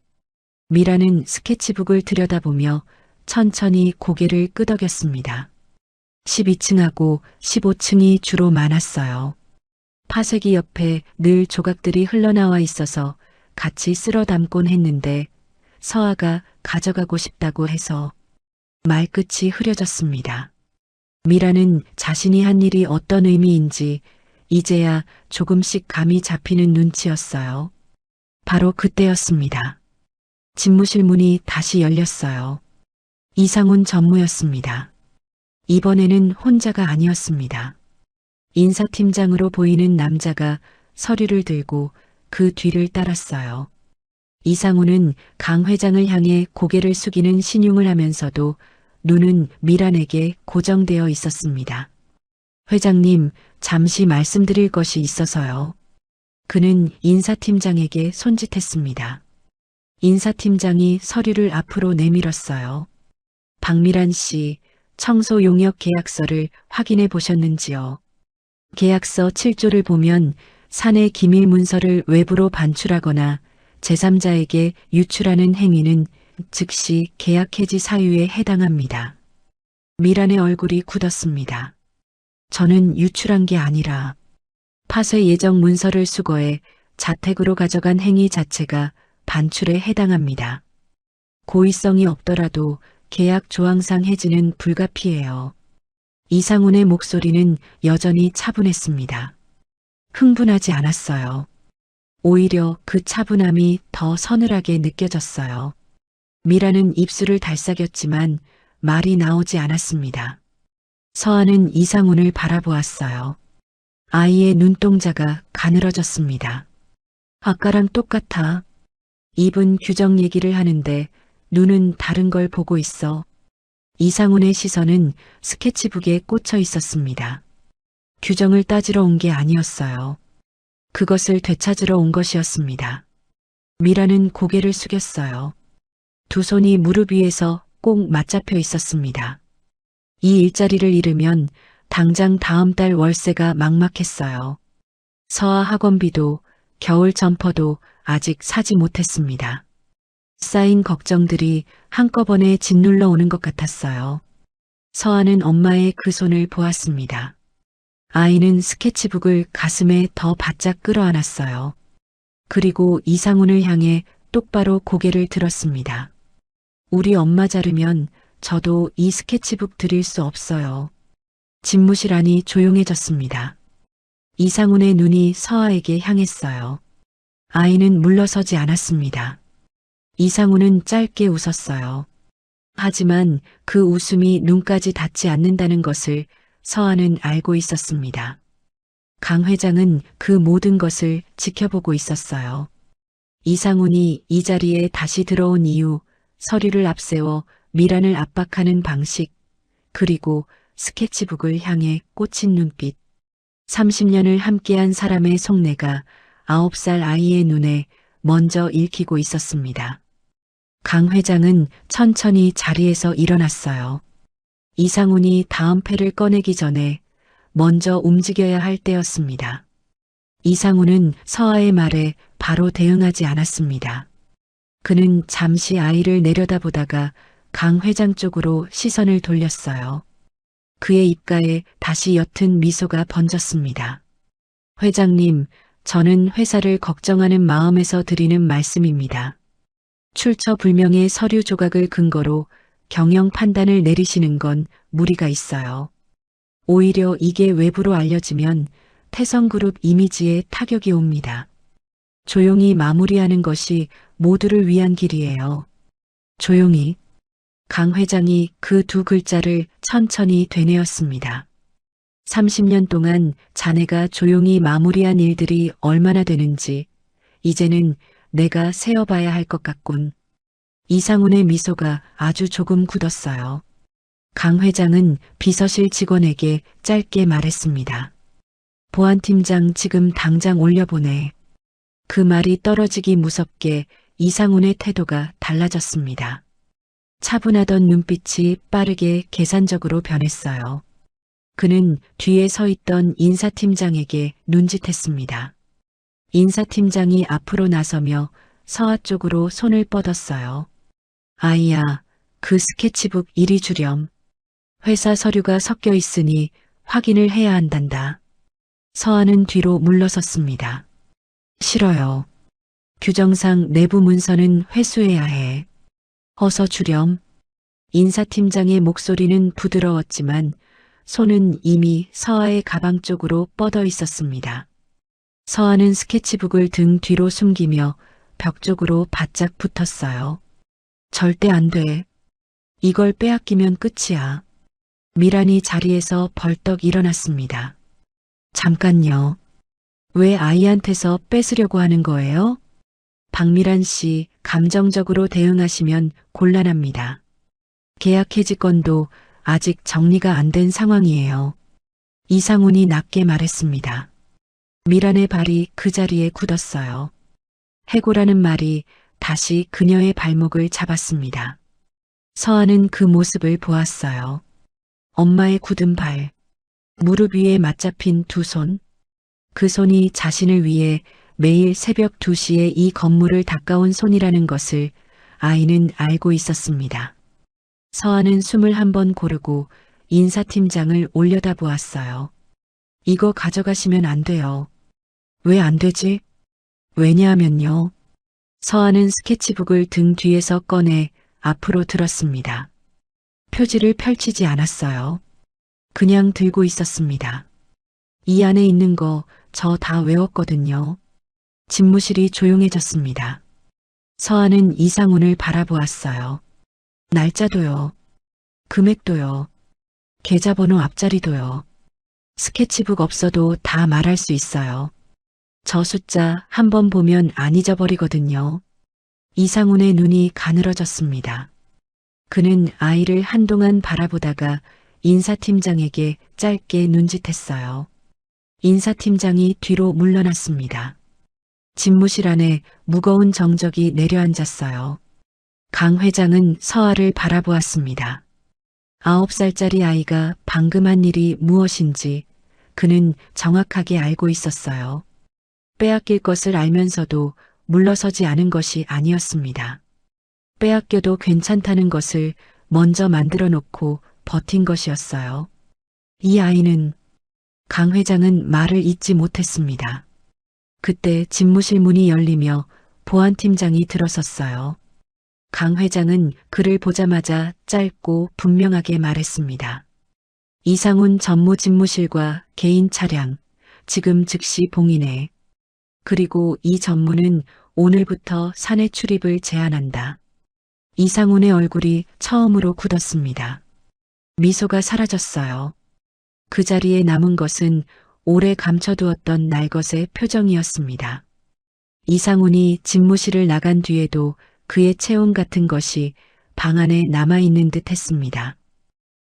미라는 스케치북을 들여다보며 천천히 고개를 끄덕였습니다. 12층하고 15층이 주로 많았어요. 파쇄기 옆에 늘 조각들이 흘러나와 있어서 같이 쓸어 담곤 했는데 서아가 가져가고 싶다고 해서 말끝이 흐려졌습니다. 미라는 자신이 한 일이 어떤 의미인지 이제야 조금씩 감이 잡히는 눈치였어요. 바로 그때였습니다. 집무실 문이 다시 열렸어요. 이상훈 전무였습니다. 이번에는 혼자가 아니었습니다. 인사팀장으로 보이는 남자가 서류를 들고 그 뒤를 따랐어요. 이상훈은 강 회장을 향해 고개를 숙이는 신용을 하면서도 눈은 미란에게 고정되어 있었습니다. 회장님, 잠시 말씀드릴 것이 있어서요. 그는 인사팀장에게 손짓했습니다. 인사팀장이 서류를 앞으로 내밀었어요. 박미란 씨, 청소 용역 계약서를 확인해 보셨는지요? 계약서 7조를 보면 사내 기밀 문서를 외부로 반출하거나 제3자에게 유출하는 행위는 즉시 계약 해지 사유에 해당합니다. 미란의 얼굴이 굳었습니다. 저는 유출한 게 아니라 파쇄 예정 문서를 수거해 자택으로 가져간 행위 자체가 반출에 해당합니다. 고의성이 없더라도 계약 조항상 해지는 불가피해요. 이상훈의 목소리는 여전히 차분했습니다. 흥분하지 않았어요. 오히려 그 차분함이 더 서늘하게 느껴졌어요. 미라는 입술을 달싹였지만 말이 나오지 않았습니다. 서아는 이상훈을 바라보았어요. 아이의 눈동자가 가늘어졌습니다. 아까랑 똑같아. 입은 규정 얘기를 하는데 눈은 다른 걸 보고 있어. 이상훈의 시선은 스케치북에 꽂혀 있었습니다. 규정을 따지러 온 게 아니었어요. 그것을 되찾으러 온 것이었습니다. 미라는 고개를 숙였어요. 두 손이 무릎 위에서 꼭 맞잡혀 있었습니다. 이 일자리를 잃으면 당장 다음 달 월세가 막막했어요. 서아 학원비도 겨울 점퍼도 아직 사지 못했습니다. 쌓인 걱정들이 한꺼번에 짓눌러 오는 것 같았어요. 서아는 엄마의 그 손을 보았습니다. 아이는 스케치북을 가슴에 더 바짝 끌어안았어요. 그리고 이상훈을 향해 똑바로 고개를 들었습니다. 우리 엄마 자르면 저도 이 스케치북 드릴 수 없어요. 집무실 안이 조용해졌습니다. 이상훈의 눈이 서아에게 향했어요. 아이는 물러서지 않았습니다. 이상훈은 짧게 웃었어요. 하지만 그 웃음이 눈까지 닿지 않는다는 것을 서아는 알고 있었습니다. 강 회장은 그 모든 것을 지켜보고 있었어요. 이상훈이 이 자리에 다시 들어온 이유, 서류를 앞세워 미란을 압박하는 방식, 그리고 스케치북을 향해 꽂힌 눈빛. 30년을 함께한 사람의 속내가 9살 아이의 눈에 먼저 읽히고 있었습니다. 강 회장은 천천히 자리에서 일어났어요. 이상훈이 다음 패를 꺼내기 전에 먼저 움직여야 할 때였습니다. 이상훈은 서아의 말에 바로 대응하지 않았습니다. 그는 잠시 아이를 내려다보다가 강 회장 쪽으로 시선을 돌렸어요. 그의 입가에 다시 옅은 미소가 번졌습니다. 회장님, 저는 회사를 걱정하는 마음에서 드리는 말씀입니다. 출처 불명의 서류 조각을 근거로 경영 판단을 내리시는 건 무리가 있어요. 오히려 이게 외부로 알려지면 태성그룹 이미지에 타격이 옵니다. 조용히 마무리하는 것이 모두를 위한 길이에요. 조용히. 강 회장이 그 두 글자를 천천히 되뇌었습니다. 30년 동안 자네가 조용히 마무리한 일들이 얼마나 되는지 이제는 내가 세어봐야 할 것 같군. 이상훈의 미소가 아주 조금 굳었어요. 강 회장은 비서실 직원에게 짧게 말했습니다. 보안팀장 지금 당장 올려보내. 그 말이 떨어지기 무섭게 이상훈의 태도가 달라졌습니다. 차분하던 눈빛이 빠르게 계산적으로 변했어요. 그는 뒤에 서 있던 인사팀장에게 눈짓했습니다. 인사팀장이 앞으로 나서며 서아 쪽으로 손을 뻗었어요. 아이야, 그 스케치북 이리 주렴. 회사 서류가 섞여 있으니 확인을 해야 한단다. 서아는 뒤로 물러섰습니다. 싫어요. 규정상 내부 문서는 회수해야 해. 어서 주렴. 인사팀장의 목소리는 부드러웠지만 손은 이미 서아의 가방 쪽으로 뻗어 있었습니다. 서아는 스케치북을 등 뒤로 숨기며 벽 쪽으로 바짝 붙었어요. 절대 안 돼. 이걸 빼앗기면 끝이야. 미란이 자리에서 벌떡 일어났습니다. 잠깐요. 왜 아이한테서 뺏으려고 하는 거예요? 박미란 씨, 감정적으로 대응하시면 곤란합니다. 계약 해지건도 아직 정리가 안 된 상황이에요. 이상훈이 낮게 말했습니다. 미란의 발이 그 자리에 굳었어요. 해고라는 말이 다시 그녀의 발목을 잡았습니다. 서아는 그 모습을 보았어요. 엄마의 굳은 발, 무릎 위에 맞잡힌 두 손, 그 손이 자신을 위해 매일 새벽 2시에 이 건물을 닦아온 손이라는 것을 아이는 알고 있었습니다. 서아는 숨을 한번 고르고 인사팀장을 올려다보았어요. 이거 가져가시면 안 돼요. 왜 안 되지? 왜냐하면요. 서아는 스케치북을 등 뒤에서 꺼내 앞으로 들었습니다. 표지를 펼치지 않았어요. 그냥 들고 있었습니다. 이 안에 있는 거 저 다 외웠거든요. 집무실이 조용해졌습니다. 서아는 이상훈을 바라보았어요. 날짜도요. 금액도요. 계좌번호 앞자리도요. 스케치북 없어도 다 말할 수 있어요. 저 숫자 한 번 보면 안 잊어버리거든요. 이상훈의 눈이 가늘어졌습니다. 그는 아이를 한동안 바라보다가 인사팀장에게 짧게 눈짓했어요. 인사팀장이 뒤로 물러났습니다. 집무실 안에 무거운 정적이 내려앉았어요. 강 회장은 서아를 바라보았습니다. 9살짜리 아이가 방금 한 일이 무엇인지 그는 정확하게 알고 있었어요. 빼앗길 것을 알면서도 물러서지 않은 것이 아니었습니다. 빼앗겨도 괜찮다는 것을 먼저 만들어 놓고 버틴 것이었어요. 이 아이는 강 회장은 말을 잇지 못했습니다. 그때 집무실 문이 열리며 보안팀장이 들어섰어요. 강 회장은 그를 보자마자 짧고 분명하게 말했습니다. 이상훈 전무 집무실과 개인 차량, 지금 즉시 봉인해. 그리고 이 전무는 오늘부터 사내 출입을 제한한다. 이상훈의 얼굴이 처음으로 굳었습니다. 미소가 사라졌어요. 그 자리에 남은 것은 오래 감춰두었던 날것의 표정이었습니다. 이상훈이 집무실을 나간 뒤에도 그의 체온 같은 것이 방 안에 남아있는 듯 했습니다.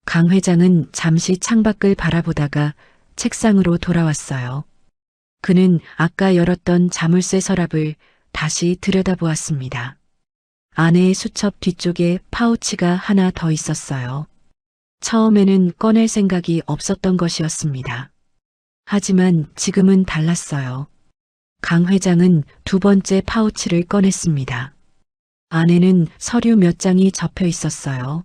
강 회장은 잠시 창밖을 바라보다가 책상으로 돌아왔어요. 그는 아까 열었던 자물쇠 서랍을 다시 들여다보았습니다. 안의 수첩 뒤쪽에 파우치가 하나 더 있었어요. 처음에는 꺼낼 생각이 없었던 것이었습니다. 하지만 지금은 달랐어요. 강 회장은 두 번째 파우치를 꺼냈습니다. 안에는 서류 몇 장이 접혀 있었어요.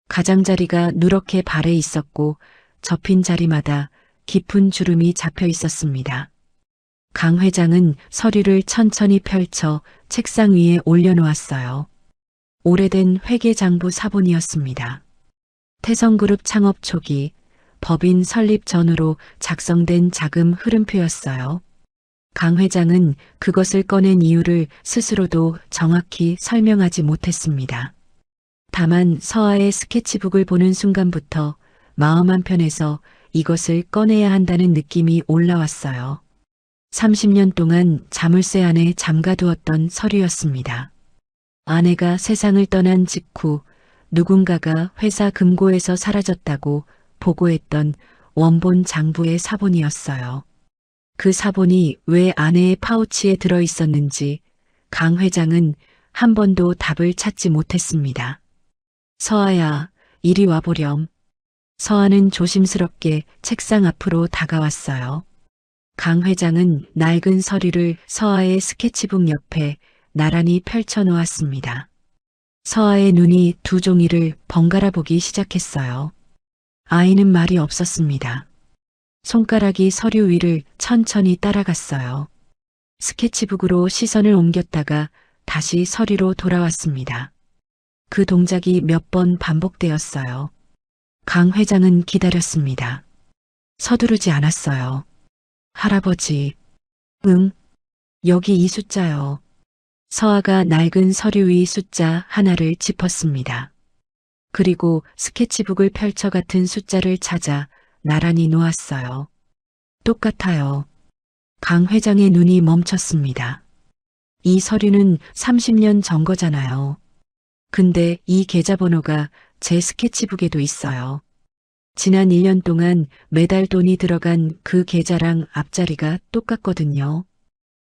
가장자리가 누렇게 발에 있었고 접힌 자리마다 깊은 주름이 잡혀 있었습니다. 강 회장은 서류를 천천히 펼쳐 책상 위에 올려놓았어요. 오래된 회계장부 사본이었습니다. 태성그룹 창업 초기 법인 설립 전후로 작성된 자금 흐름표였어요. 강 회장은 그것을 꺼낸 이유를 스스로도 정확히 설명하지 못했습니다. 다만 서아의 스케치북을 보는 순간부터 마음 한편에서 이것을 꺼내야 한다는 느낌이 올라왔어요. 30년 동안 자물쇠 안에 잠가두었던 서류였습니다. 아내가 세상을 떠난 직후 누군가가 회사 금고에서 사라졌다고 보고했던 원본 장부의 사본이었어요. 그 사본이 왜 아내의 파우치에 들어 있었는지 강 회장은 한 번도 답을 찾지 못했습니다. 서아야, 이리 와보렴. 서아는 조심스럽게 책상 앞으로 다가왔어요. 강 회장은 낡은 서류를 서아의 스케치북 옆에 나란히 펼쳐 놓았습니다. 서아의 눈이 두 종이를 번갈아 보기 시작했어요. 아이는 말이 없었습니다. 손가락이 서류 위를 천천히 따라갔어요. 스케치북으로 시선을 옮겼다가 다시 서류로 돌아왔습니다. 그 동작이 몇 번 반복되었어요. 강 회장은 기다렸습니다. 서두르지 않았어요. 할아버지, 응, 여기 이 숫자요. 서아가 낡은 서류 위 숫자 하나를 짚었습니다. 그리고 스케치북을 펼쳐 같은 숫자를 찾아 나란히 놓았어요. 똑같아요. 강 회장의 눈이 멈췄습니다. 이 서류는 30년 전 거잖아요. 근데 이 계좌번호가 제 스케치북에도 있어요. 지난 1년 동안 매달 돈이 들어간 그 계좌랑 앞자리가 똑같거든요.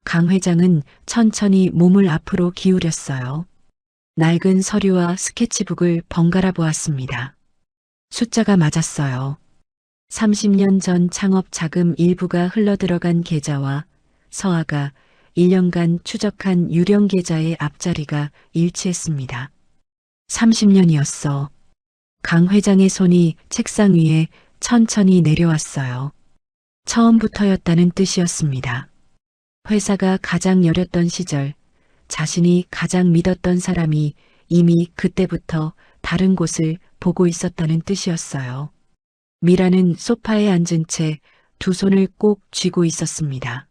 강 회장은 천천히 몸을 앞으로 기울였어요. 낡은 서류와 스케치북을 번갈아 보았습니다. 숫자가 맞았어요. 30년 전 창업 자금 일부가 흘러들어간 계좌와 서아가 1년간 추적한 유령 계좌의 앞자리가 일치했습니다. 30년이었어. 강 회장의 손이 책상 위에 천천히 내려왔어요. 처음부터였다는 뜻이었습니다. 회사가 가장 여렸던 시절, 자신이 가장 믿었던 사람이 이미 그때부터 다른 곳을 보고 있었다는 뜻이었어요. 미라는 소파에 앉은 채 두 손을 꼭 쥐고 있었습니다.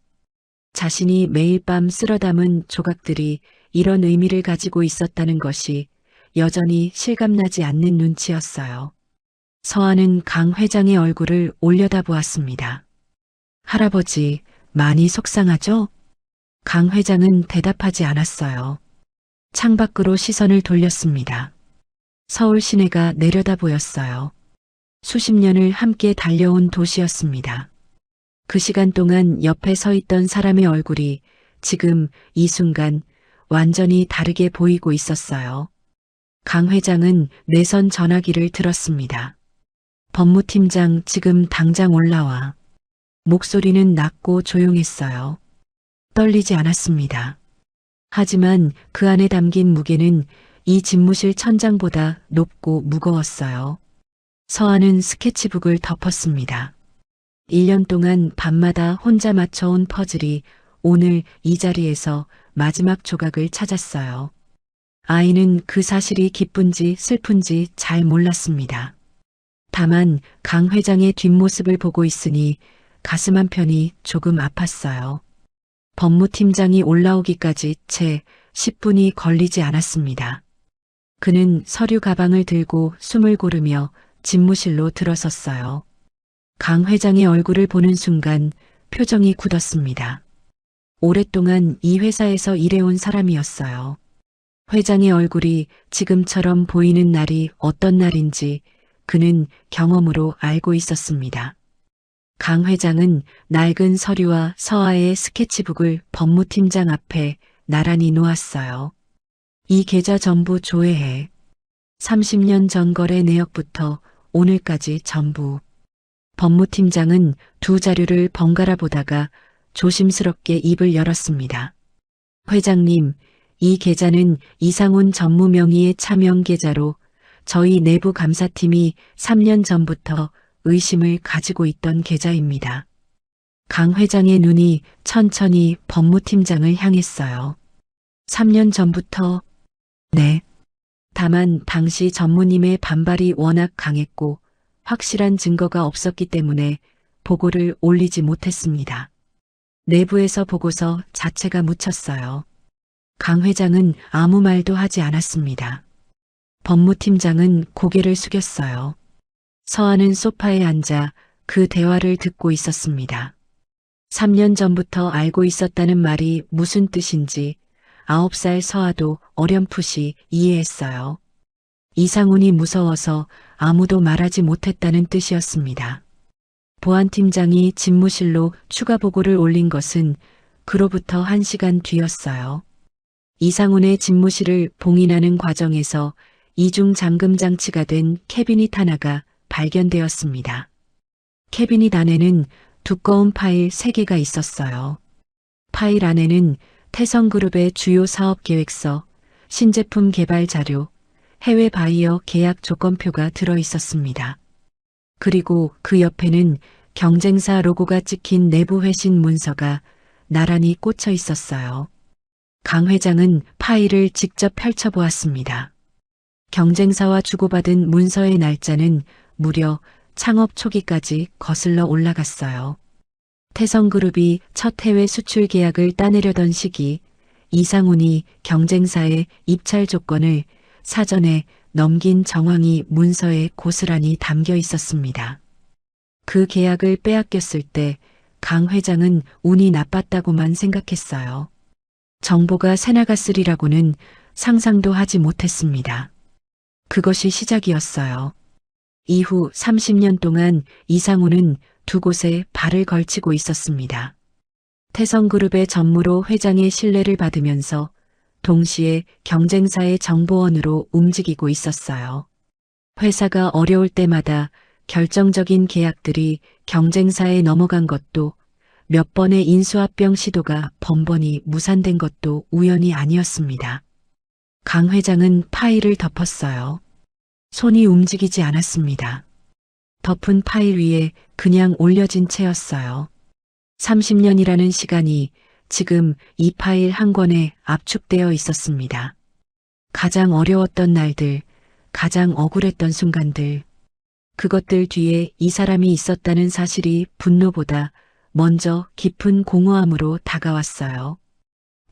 자신이 매일 밤 쓸어 담은 조각들이 이런 의미를 가지고 있었다는 것이 여전히 실감나지 않는 눈치였어요. 서아는 강 회장의 얼굴을 올려다보았습니다. 할아버지, 많이 속상하죠? 강 회장은 대답하지 않았어요. 창밖으로 시선을 돌렸습니다. 서울 시내가 내려다 보였어요. 수십 년을 함께 달려온 도시였습니다. 그 시간 동안 옆에 서 있던 사람의 얼굴이 지금 이 순간 완전히 다르게 보이고 있었어요. 강 회장은 내선 전화기를 들었습니다. 법무팀장 지금 당장 올라와. 목소리는 낮고 조용했어요. 떨리지 않았습니다. 하지만 그 안에 담긴 무게는 이 집무실 천장보다 높고 무거웠어요. 서아는 스케치북을 덮었습니다. 1년 동안 밤마다 혼자 맞춰온 퍼즐이 오늘 이 자리에서 마지막 조각을 찾았어요. 아이는 그 사실이 기쁜지 슬픈지 잘 몰랐습니다. 다만 강 회장의 뒷모습을 보고 있으니 가슴 한편이 조금 아팠어요. 법무팀장이 올라오기까지 채 10분이 걸리지 않았습니다. 그는 서류 가방을 들고 숨을 고르며 집무실로 들어섰어요. 강 회장의 얼굴을 보는 순간 표정이 굳었습니다. 오랫동안 이 회사에서 일해온 사람이었어요. 회장의 얼굴이 지금처럼 보이는 날이 어떤 날인지 그는 경험으로 알고 있었습니다. 강 회장은 낡은 서류와 서아의 스케치북을 법무팀장 앞에 나란히 놓았어요. 이 계좌 전부 조회해. 30년 전 거래 내역부터 오늘까지 전부. 법무팀장은 두 자료를 번갈아 보다가 조심스럽게 입을 열었습니다. 회장님, 이 계좌는 이상훈 전무 명의의 차명 계좌로 저희 내부 감사팀이 3년 전부터 의심을 가지고 있던 계좌입니다. 강 회장의 눈이 천천히 법무팀장을 향했어요. 3년 전부터? 네. 다만 당시 전무님의 반발이 워낙 강했고 확실한 증거가 없었기 때문에 보고를 올리지 못했습니다. 내부에서 보고서 자체가 묻혔어요. 강 회장은 아무 말도 하지 않았습니다. 법무팀장은 고개를 숙였어요. 서하는 소파에 앉아 그 대화를 듣고 있었습니다. 3년 전부터 알고 있었다는 말이 무슨 뜻인지 9살 서하도 어렴풋이 이해했어요. 이상훈이 무서워서 아무도 말하지 못했다는 뜻이었습니다. 보안팀장이 집무실로 추가 보고를 올린 것은 그로부터 1시간 뒤였어요. 이상훈의 집무실을 봉인하는 과정에서 이중 잠금 장치가 된 캐비닛 하나가 발견되었습니다. 캐비닛 안에는 두꺼운 파일 3개가 있었어요. 파일 안에는 태성그룹의 주요 사업 계획서, 신제품 개발 자료, 해외 바이어 계약 조건표가 들어 있었습니다. 그리고 그 옆에는 경쟁사 로고가 찍힌 내부 회신 문서가 나란히 꽂혀 있었어요. 강 회장은 파일을 직접 펼쳐보았습니다. 경쟁사와 주고받은 문서의 날짜는 무려 창업 초기까지 거슬러 올라갔어요. 태성그룹이 첫 해외 수출 계약을 따내려던 시기 이상훈이 경쟁사의 입찰 조건을 사전에 넘긴 정황이 문서에 고스란히 담겨 있었습니다. 그 계약을 빼앗겼을 때 강 회장은 운이 나빴다고만 생각했어요. 정보가 새나갔으리라고는 상상도 하지 못했습니다. 그것이 시작이었어요. 이후 30년 동안 이상훈은 두 곳에 발을 걸치고 있었습니다. 태성그룹의 전무로 회장의 신뢰를 받으면서 동시에 경쟁사의 정보원으로 움직이고 있었어요. 회사가 어려울 때마다 결정적인 계약들이 경쟁사에 넘어간 것도 몇 번의 인수합병 시도가 번번이 무산된 것도 우연이 아니었습니다. 강 회장은 파일을 덮었어요. 손이 움직이지 않았습니다. 덮은 파일 위에 그냥 올려진 채였어요. 30년이라는 시간이 지금 이 파일 한 권에 압축되어 있었습니다. 가장 어려웠던 날들, 가장 억울했던 순간들, 그것들 뒤에 이 사람이 있었다는 사실이 분노보다 먼저 깊은 공허함으로 다가왔어요.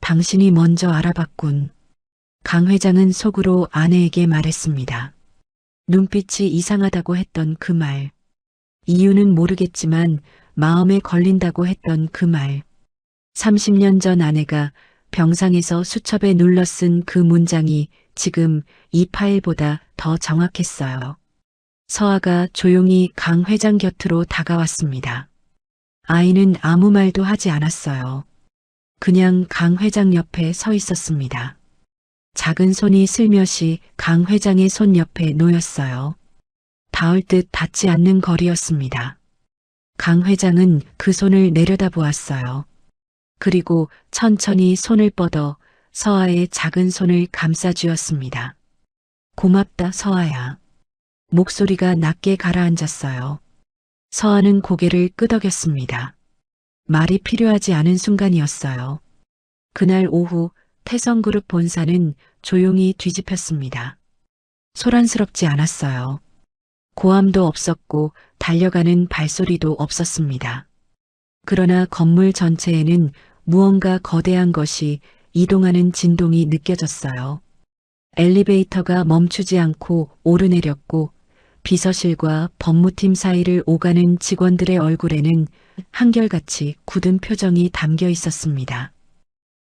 당신이 먼저 알아봤군. 강 회장은 속으로 아내에게 말했습니다. 눈빛이 이상하다고 했던 그 말. 이유는 모르겠지만 마음에 걸린다고 했던 그 말. 30년 전 아내가 병상에서 수첩에 눌러 쓴 그 문장이 지금 이 파일보다 더 정확했어요. 서아가 조용히 강 회장 곁으로 다가왔습니다. 아이는 아무 말도 하지 않았어요. 그냥 강 회장 옆에 서 있었습니다. 작은 손이 슬며시 강 회장의 손 옆에 놓였어요. 닿을 듯 닿지 않는 거리였습니다. 강 회장은 그 손을 내려다보았어요. 그리고 천천히 손을 뻗어 서아의 작은 손을 감싸주었습니다. 고맙다, 서아야. 목소리가 낮게 가라앉았어요. 서아는 고개를 끄덕였습니다. 말이 필요하지 않은 순간이었어요. 그날 오후 태성그룹 본사는 조용히 뒤집혔습니다. 소란스럽지 않았어요. 고함도 없었고 달려가는 발소리도 없었습니다. 그러나 건물 전체에는 무언가 거대한 것이 이동하는 진동이 느껴졌어요. 엘리베이터가 멈추지 않고 오르내렸고 비서실과 법무팀 사이를 오가는 직원들의 얼굴에는 한결같이 굳은 표정이 담겨 있었습니다.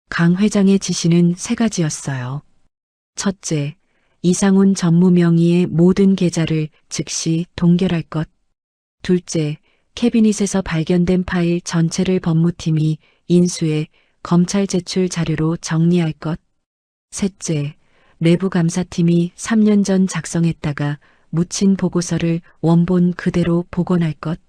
강 회장의 지시는 3가지였어요. 첫째, 이상훈 전무 명의의 모든 계좌를 즉시 동결할 것. 둘째, 캐비닛에서 발견된 파일 전체를 법무팀이 인수해 검찰 제출 자료로 정리할 것. 셋째, 내부 감사팀이 3년 전 작성했다가 묻힌 보고서를 원본 그대로 복원할 것.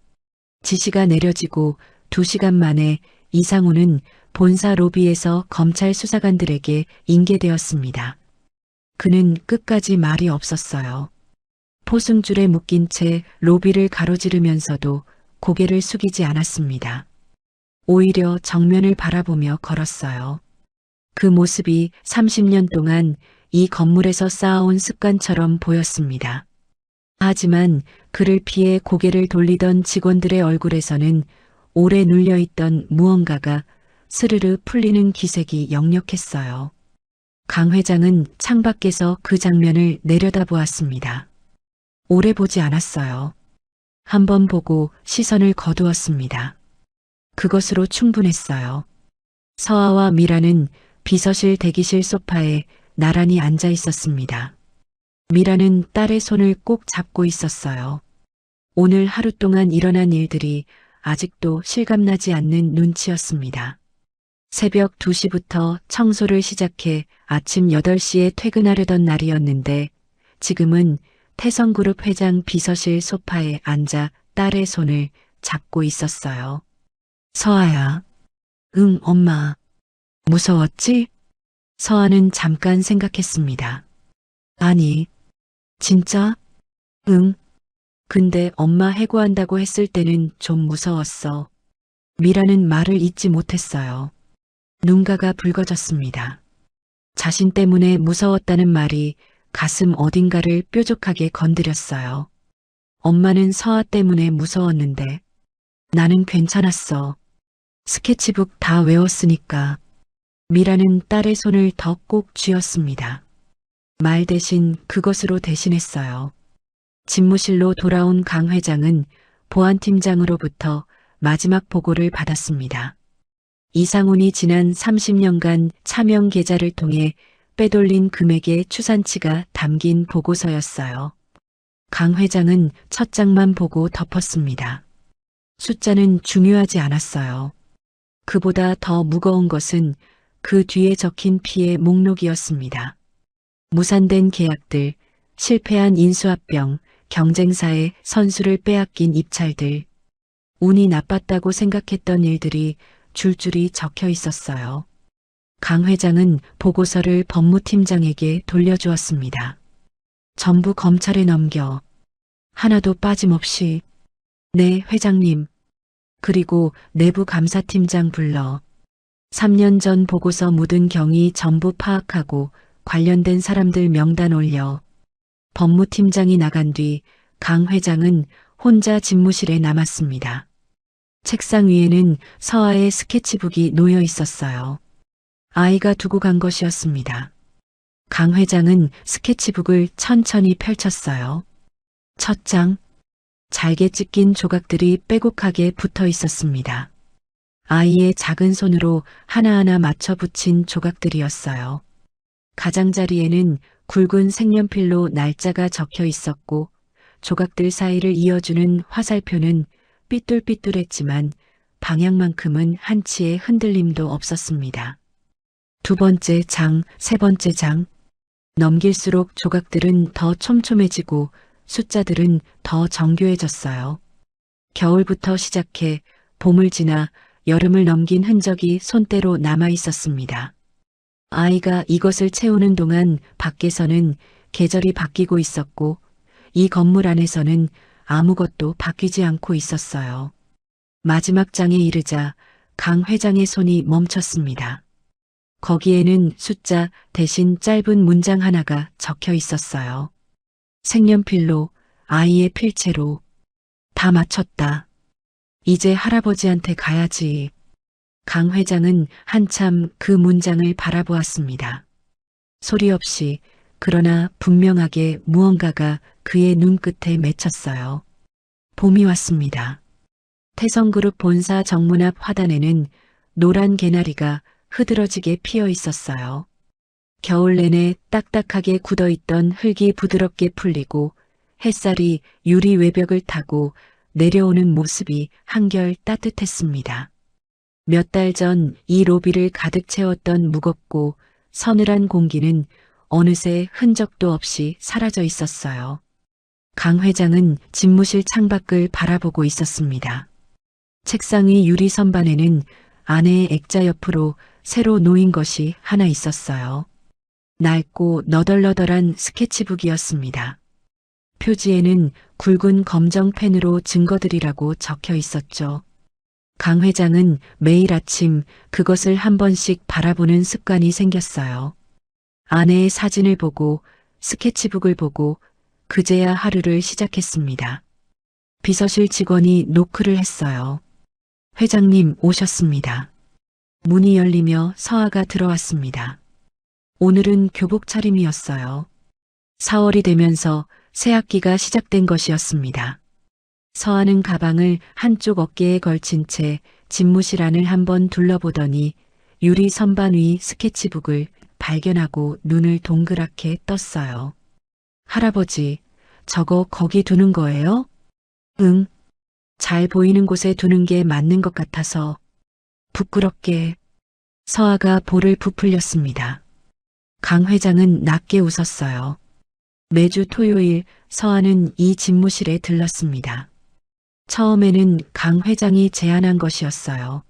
지시가 내려지고 2시간 만에 이상우는 본사 로비에서 검찰 수사관들에게 인계되었습니다. 그는 끝까지 말이 없었어요. 포승줄에 묶인 채 로비를 가로지르면서도 고개를 숙이지 않았습니다. 오히려 정면을 바라보며 걸었어요. 그 모습이 30년 동안 이 건물에서 쌓아온 습관처럼 보였습니다. 하지만 그를 피해 고개를 돌리던 직원들의 얼굴에서는 오래 눌려있던 무언가가 스르르 풀리는 기색이 역력했어요. 강 회장은 창밖에서 그 장면을 내려다보았습니다. 오래 보지 않았어요. 한 번 보고 시선을 거두었습니다. 그것으로 충분했어요. 서아와 미라는 비서실 대기실 소파에 나란히 앉아 있었습니다. 미라는 딸의 손을 꼭 잡고 있었어요. 오늘 하루 동안 일어난 일들이 아직도 실감나지 않는 눈치였습니다. 새벽 2시부터 청소를 시작해 아침 8시에 퇴근하려던 날이었는데 지금은 태성그룹 회장 비서실 소파에 앉아 딸의 손을 잡고 있었어요. 서아야. 응, 엄마. 무서웠지? 서아는 잠깐 생각했습니다. 아니, 진짜? 응. 근데 엄마 해고한다고 했을 때는 좀 무서웠어. 미라는 말을 잇지 못했어요. 눈가가 붉어졌습니다. 자신 때문에 무서웠다는 말이 가슴 어딘가를 뾰족하게 건드렸어요. 엄마는 서아 때문에 무서웠는데 나는 괜찮았어. 스케치북 다 외웠으니까. 미라는 딸의 손을 더 꼭 쥐었습니다. 말 대신 그것으로 대신했어요. 집무실로 돌아온 강 회장은 보안팀장으로부터 마지막 보고를 받았습니다. 이상훈이 지난 30년간 차명 계좌를 통해 빼돌린 금액의 추산치가 담긴 보고서였어요. 강 회장은 첫 장만 보고 덮었습니다. 숫자는 중요하지 않았어요. 그보다 더 무거운 것은 그 뒤에 적힌 피해 목록이었습니다. 무산된 계약들, 실패한 인수합병, 경쟁사의 선수를 빼앗긴 입찰들, 운이 나빴다고 생각했던 일들이 줄줄이 적혀 있었어요. 강 회장은 보고서를 법무팀장에게 돌려주었습니다. 전부 검찰에 넘겨. 하나도 빠짐없이. 네, 회장님. 그리고 내부 감사팀장 불러 3년 전 보고서 묻은 경위 전부 파악하고 관련된 사람들 명단 올려. 법무팀장이 나간 뒤 강 회장은 혼자 집무실에 남았습니다. 책상 위에는 서아의 스케치북이 놓여 있었어요. 아이가 두고 간 것이었습니다. 강 회장은 스케치북을 천천히 펼쳤어요. 첫 장, 잘게 찢긴 조각들이 빼곡하게 붙어 있었습니다. 아이의 작은 손으로 하나하나 맞춰 붙인 조각들이었어요. 가장자리에는 굵은 색연필로 날짜가 적혀 있었고 조각들 사이를 이어주는 화살표는 삐뚤삐뚤했지만 방향만큼은 한치의 흔들림도 없었습니다. 두 번째 장, 세 번째 장. 넘길수록 조각들은 더 촘촘해지고 숫자들은 더 정교해졌어요. 겨울부터 시작해 봄을 지나 여름을 넘긴 흔적이 손때로 남아 있었습니다. 아이가 이것을 채우는 동안 밖에서는 계절이 바뀌고 있었고 이 건물 안에서는 아무것도 바뀌지 않고 있었어요. 마지막 장에 이르자 강 회장의 손이 멈췄습니다. 거기에는 숫자 대신 짧은 문장 하나가 적혀 있었어요. 색연필로, 아이의 필체로. 다 마쳤다. 이제 할아버지한테 가야지. 강 회장은 한참 그 문장을 바라보았습니다. 소리 없이 그러나 분명하게 무언가가 그의 눈끝에 맺혔어요. 봄이 왔습니다. 태성그룹 본사 정문 앞 화단에는 노란 개나리가 흐드러지게 피어 있었어요. 겨울 내내 딱딱하게 굳어있던 흙이 부드럽게 풀리고 햇살이 유리 외벽을 타고 내려오는 모습이 한결 따뜻했습니다. 몇 달 전 이 로비를 가득 채웠던 무겁고 서늘한 공기는 어느새 흔적도 없이 사라져 있었어요. 강 회장은 집무실 창밖을 바라보고 있었습니다. 책상 위 유리 선반에는 아내의 액자 옆으로 새로 놓인 것이 하나 있었어요. 낡고 너덜너덜한 스케치북이었습니다. 표지에는 굵은 검정 펜으로 증거들이라고 적혀 있었죠. 강 회장은 매일 아침 그것을 한 번씩 바라보는 습관이 생겼어요. 아내의 사진을 보고 스케치북을 보고 그제야 하루를 시작했습니다. 비서실 직원이 노크를 했어요. 회장님 오셨습니다. 문이 열리며 서아가 들어왔습니다. 오늘은 교복 차림이었어요. 4월이 되면서 새 학기가 시작된 것이었습니다. 서아는 가방을 한쪽 어깨에 걸친 채 집무실 안을 한번 둘러보더니 유리 선반 위 스케치북을 발견하고 눈을 동그랗게 떴어요. 할아버지, 저거 거기 두는 거예요? 응. 잘 보이는 곳에 두는 게 맞는 것 같아서. 부끄럽게. 서아가 볼을 부풀렸습니다. 강 회장은 낮게 웃었어요. 매주 토요일 서아는 이 집무실에 들렀습니다. 처음에는 강 회장이 제안한 것이었어요.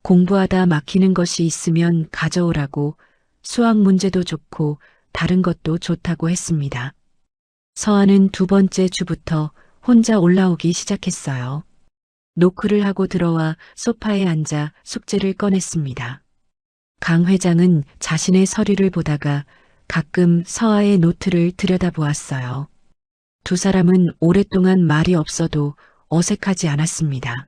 공부하다 막히는 것이 있으면 가져오라고, 수학 문제도 좋고 다른 것도 좋다고 했습니다. 서아는 두 번째 주부터 혼자 올라오기 시작했어요. 노크를 하고 들어와 소파에 앉아 숙제를 꺼냈습니다. 강 회장은 자신의 서류를 보다가 가끔 서아의 노트를 들여다보았어요. 두 사람은 오랫동안 말이 없어도 어색하지 않았습니다.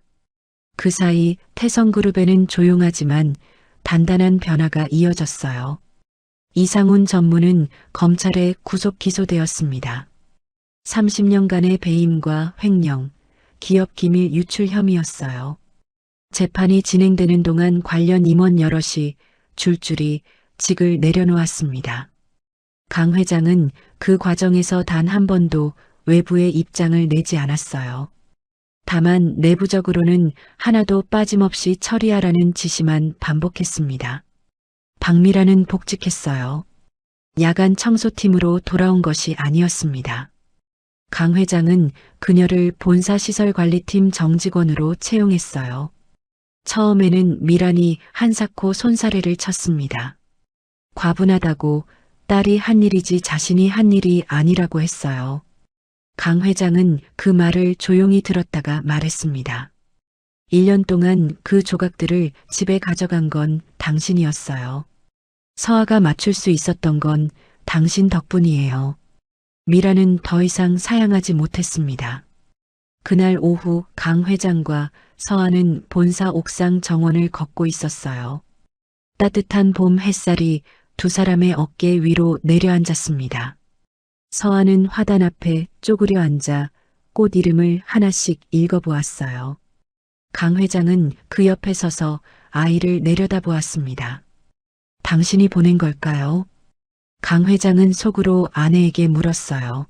그 사이 태성그룹에는 조용하지만 단단한 변화가 이어졌어요. 이상훈 전무는 검찰에 구속 기소되었습니다. 30년간의 배임과 횡령, 기업 기밀 유출 혐의였어요. 재판이 진행되는 동안 관련 임원 여럿이 줄줄이 직을 내려놓았습니다. 강 회장은 그 과정에서 단 한 번도 외부의 입장을 내지 않았어요. 다만 내부적으로는 하나도 빠짐없이 처리하라는 지시만 반복했습니다. 박미라는 복직했어요. 야간 청소팀으로 돌아온 것이 아니었습니다. 강 회장은 그녀를 본사시설관리팀 정직원으로 채용했어요. 처음에는 미란이 한사코 손사래를 쳤습니다. 과분하다고, 딸이 한 일이지 자신이 한 일이 아니라고 했어요. 강 회장은 그 말을 조용히 들었다가 말했습니다. 1년 동안 그 조각들을 집에 가져간 건 당신이었어요. 서아가 맞출 수 있었던 건 당신 덕분이에요. 미라는 더 이상 사양하지 못했습니다. 그날 오후 강 회장과 서아는 본사 옥상 정원을 걷고 있었어요. 따뜻한 봄 햇살이 두 사람의 어깨 위로 내려앉았습니다. 서아는 화단 앞에 쪼그려 앉아 꽃 이름을 하나씩 읽어보았어요. 강 회장은 그 옆에 서서 아이를 내려다보았습니다. 당신이 보낸 걸까요? 강 회장은 속으로 아내에게 물었어요.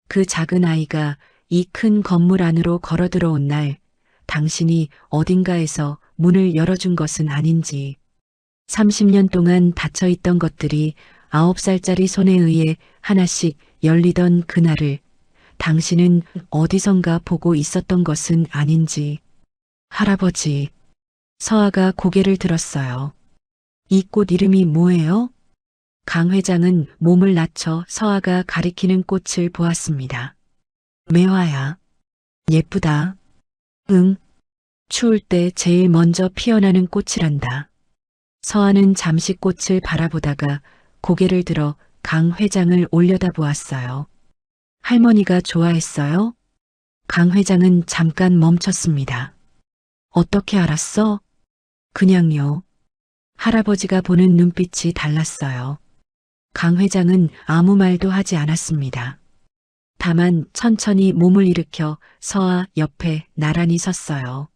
그 작은 아이가 이 큰 건물 안으로 걸어 들어온 날 당신이 어딘가에서 문을 열어준 것은 아닌지, 30년 동안 닫혀있던 것들이 9살짜리 손에 의해 하나씩 열리던 그날을 당신은 어디선가 보고 있었던 것은 아닌지. 할아버지. 서아가 고개를 들었어요. 이 꽃 이름이 뭐예요? 강 회장은 몸을 낮춰 서아가 가리키는 꽃을 보았습니다. 매화야. 예쁘다. 응. 추울 때 제일 먼저 피어나는 꽃이란다. 서아는 잠시 꽃을 바라보다가 고개를 들어 강 회장을 올려다보았어요. 할머니가 좋아했어요? 강 회장은 잠깐 멈췄습니다. 어떻게 알았어? 그냥요. 할아버지가 보는 눈빛이 달랐어요. 강 회장은 아무 말도 하지 않았습니다. 다만 천천히 몸을 일으켜 서아 옆에 나란히 섰어요.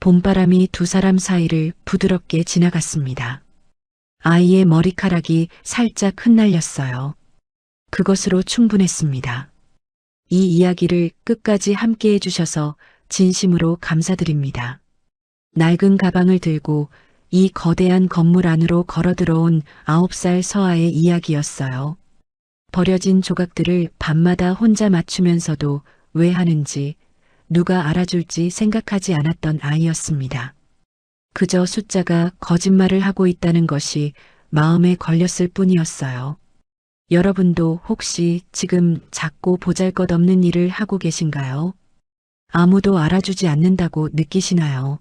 봄바람이 두 사람 사이를 부드럽게 지나갔습니다. 아이의 머리카락이 살짝 흩날렸어요. 그것으로 충분했습니다. 이 이야기를 끝까지 함께 해주셔서 진심으로 감사드립니다. 낡은 가방을 들고 이 거대한 건물 안으로 걸어 들어온 9살 서아의 이야기였어요. 버려진 조각들을 밤마다 혼자 맞추면서도 왜 하는지, 누가 알아줄지 생각하지 않았던 아이였습니다. 그저 숫자가 거짓말을 하고 있다는 것이 마음에 걸렸을 뿐이었어요. 여러분도 혹시 지금 작고 보잘것없는 일을 하고 계신가요? 아무도 알아주지 않는다고 느끼시나요?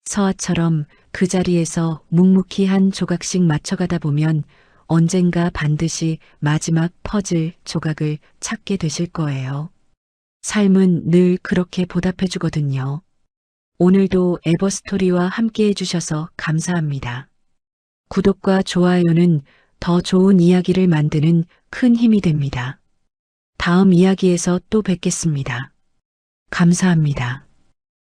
서아처럼 그 자리에서 묵묵히 한 조각씩 맞춰가다 보면 언젠가 반드시 마지막 퍼즐 조각을 찾게 되실 거예요. 삶은 늘 그렇게 보답해 주거든요. 오늘도 에버스토리와 함께 해주셔서 감사합니다. 구독과 좋아요는 더 좋은 이야기를 만드는 큰 힘이 됩니다. 다음 이야기에서 또 뵙겠습니다. 감사합니다.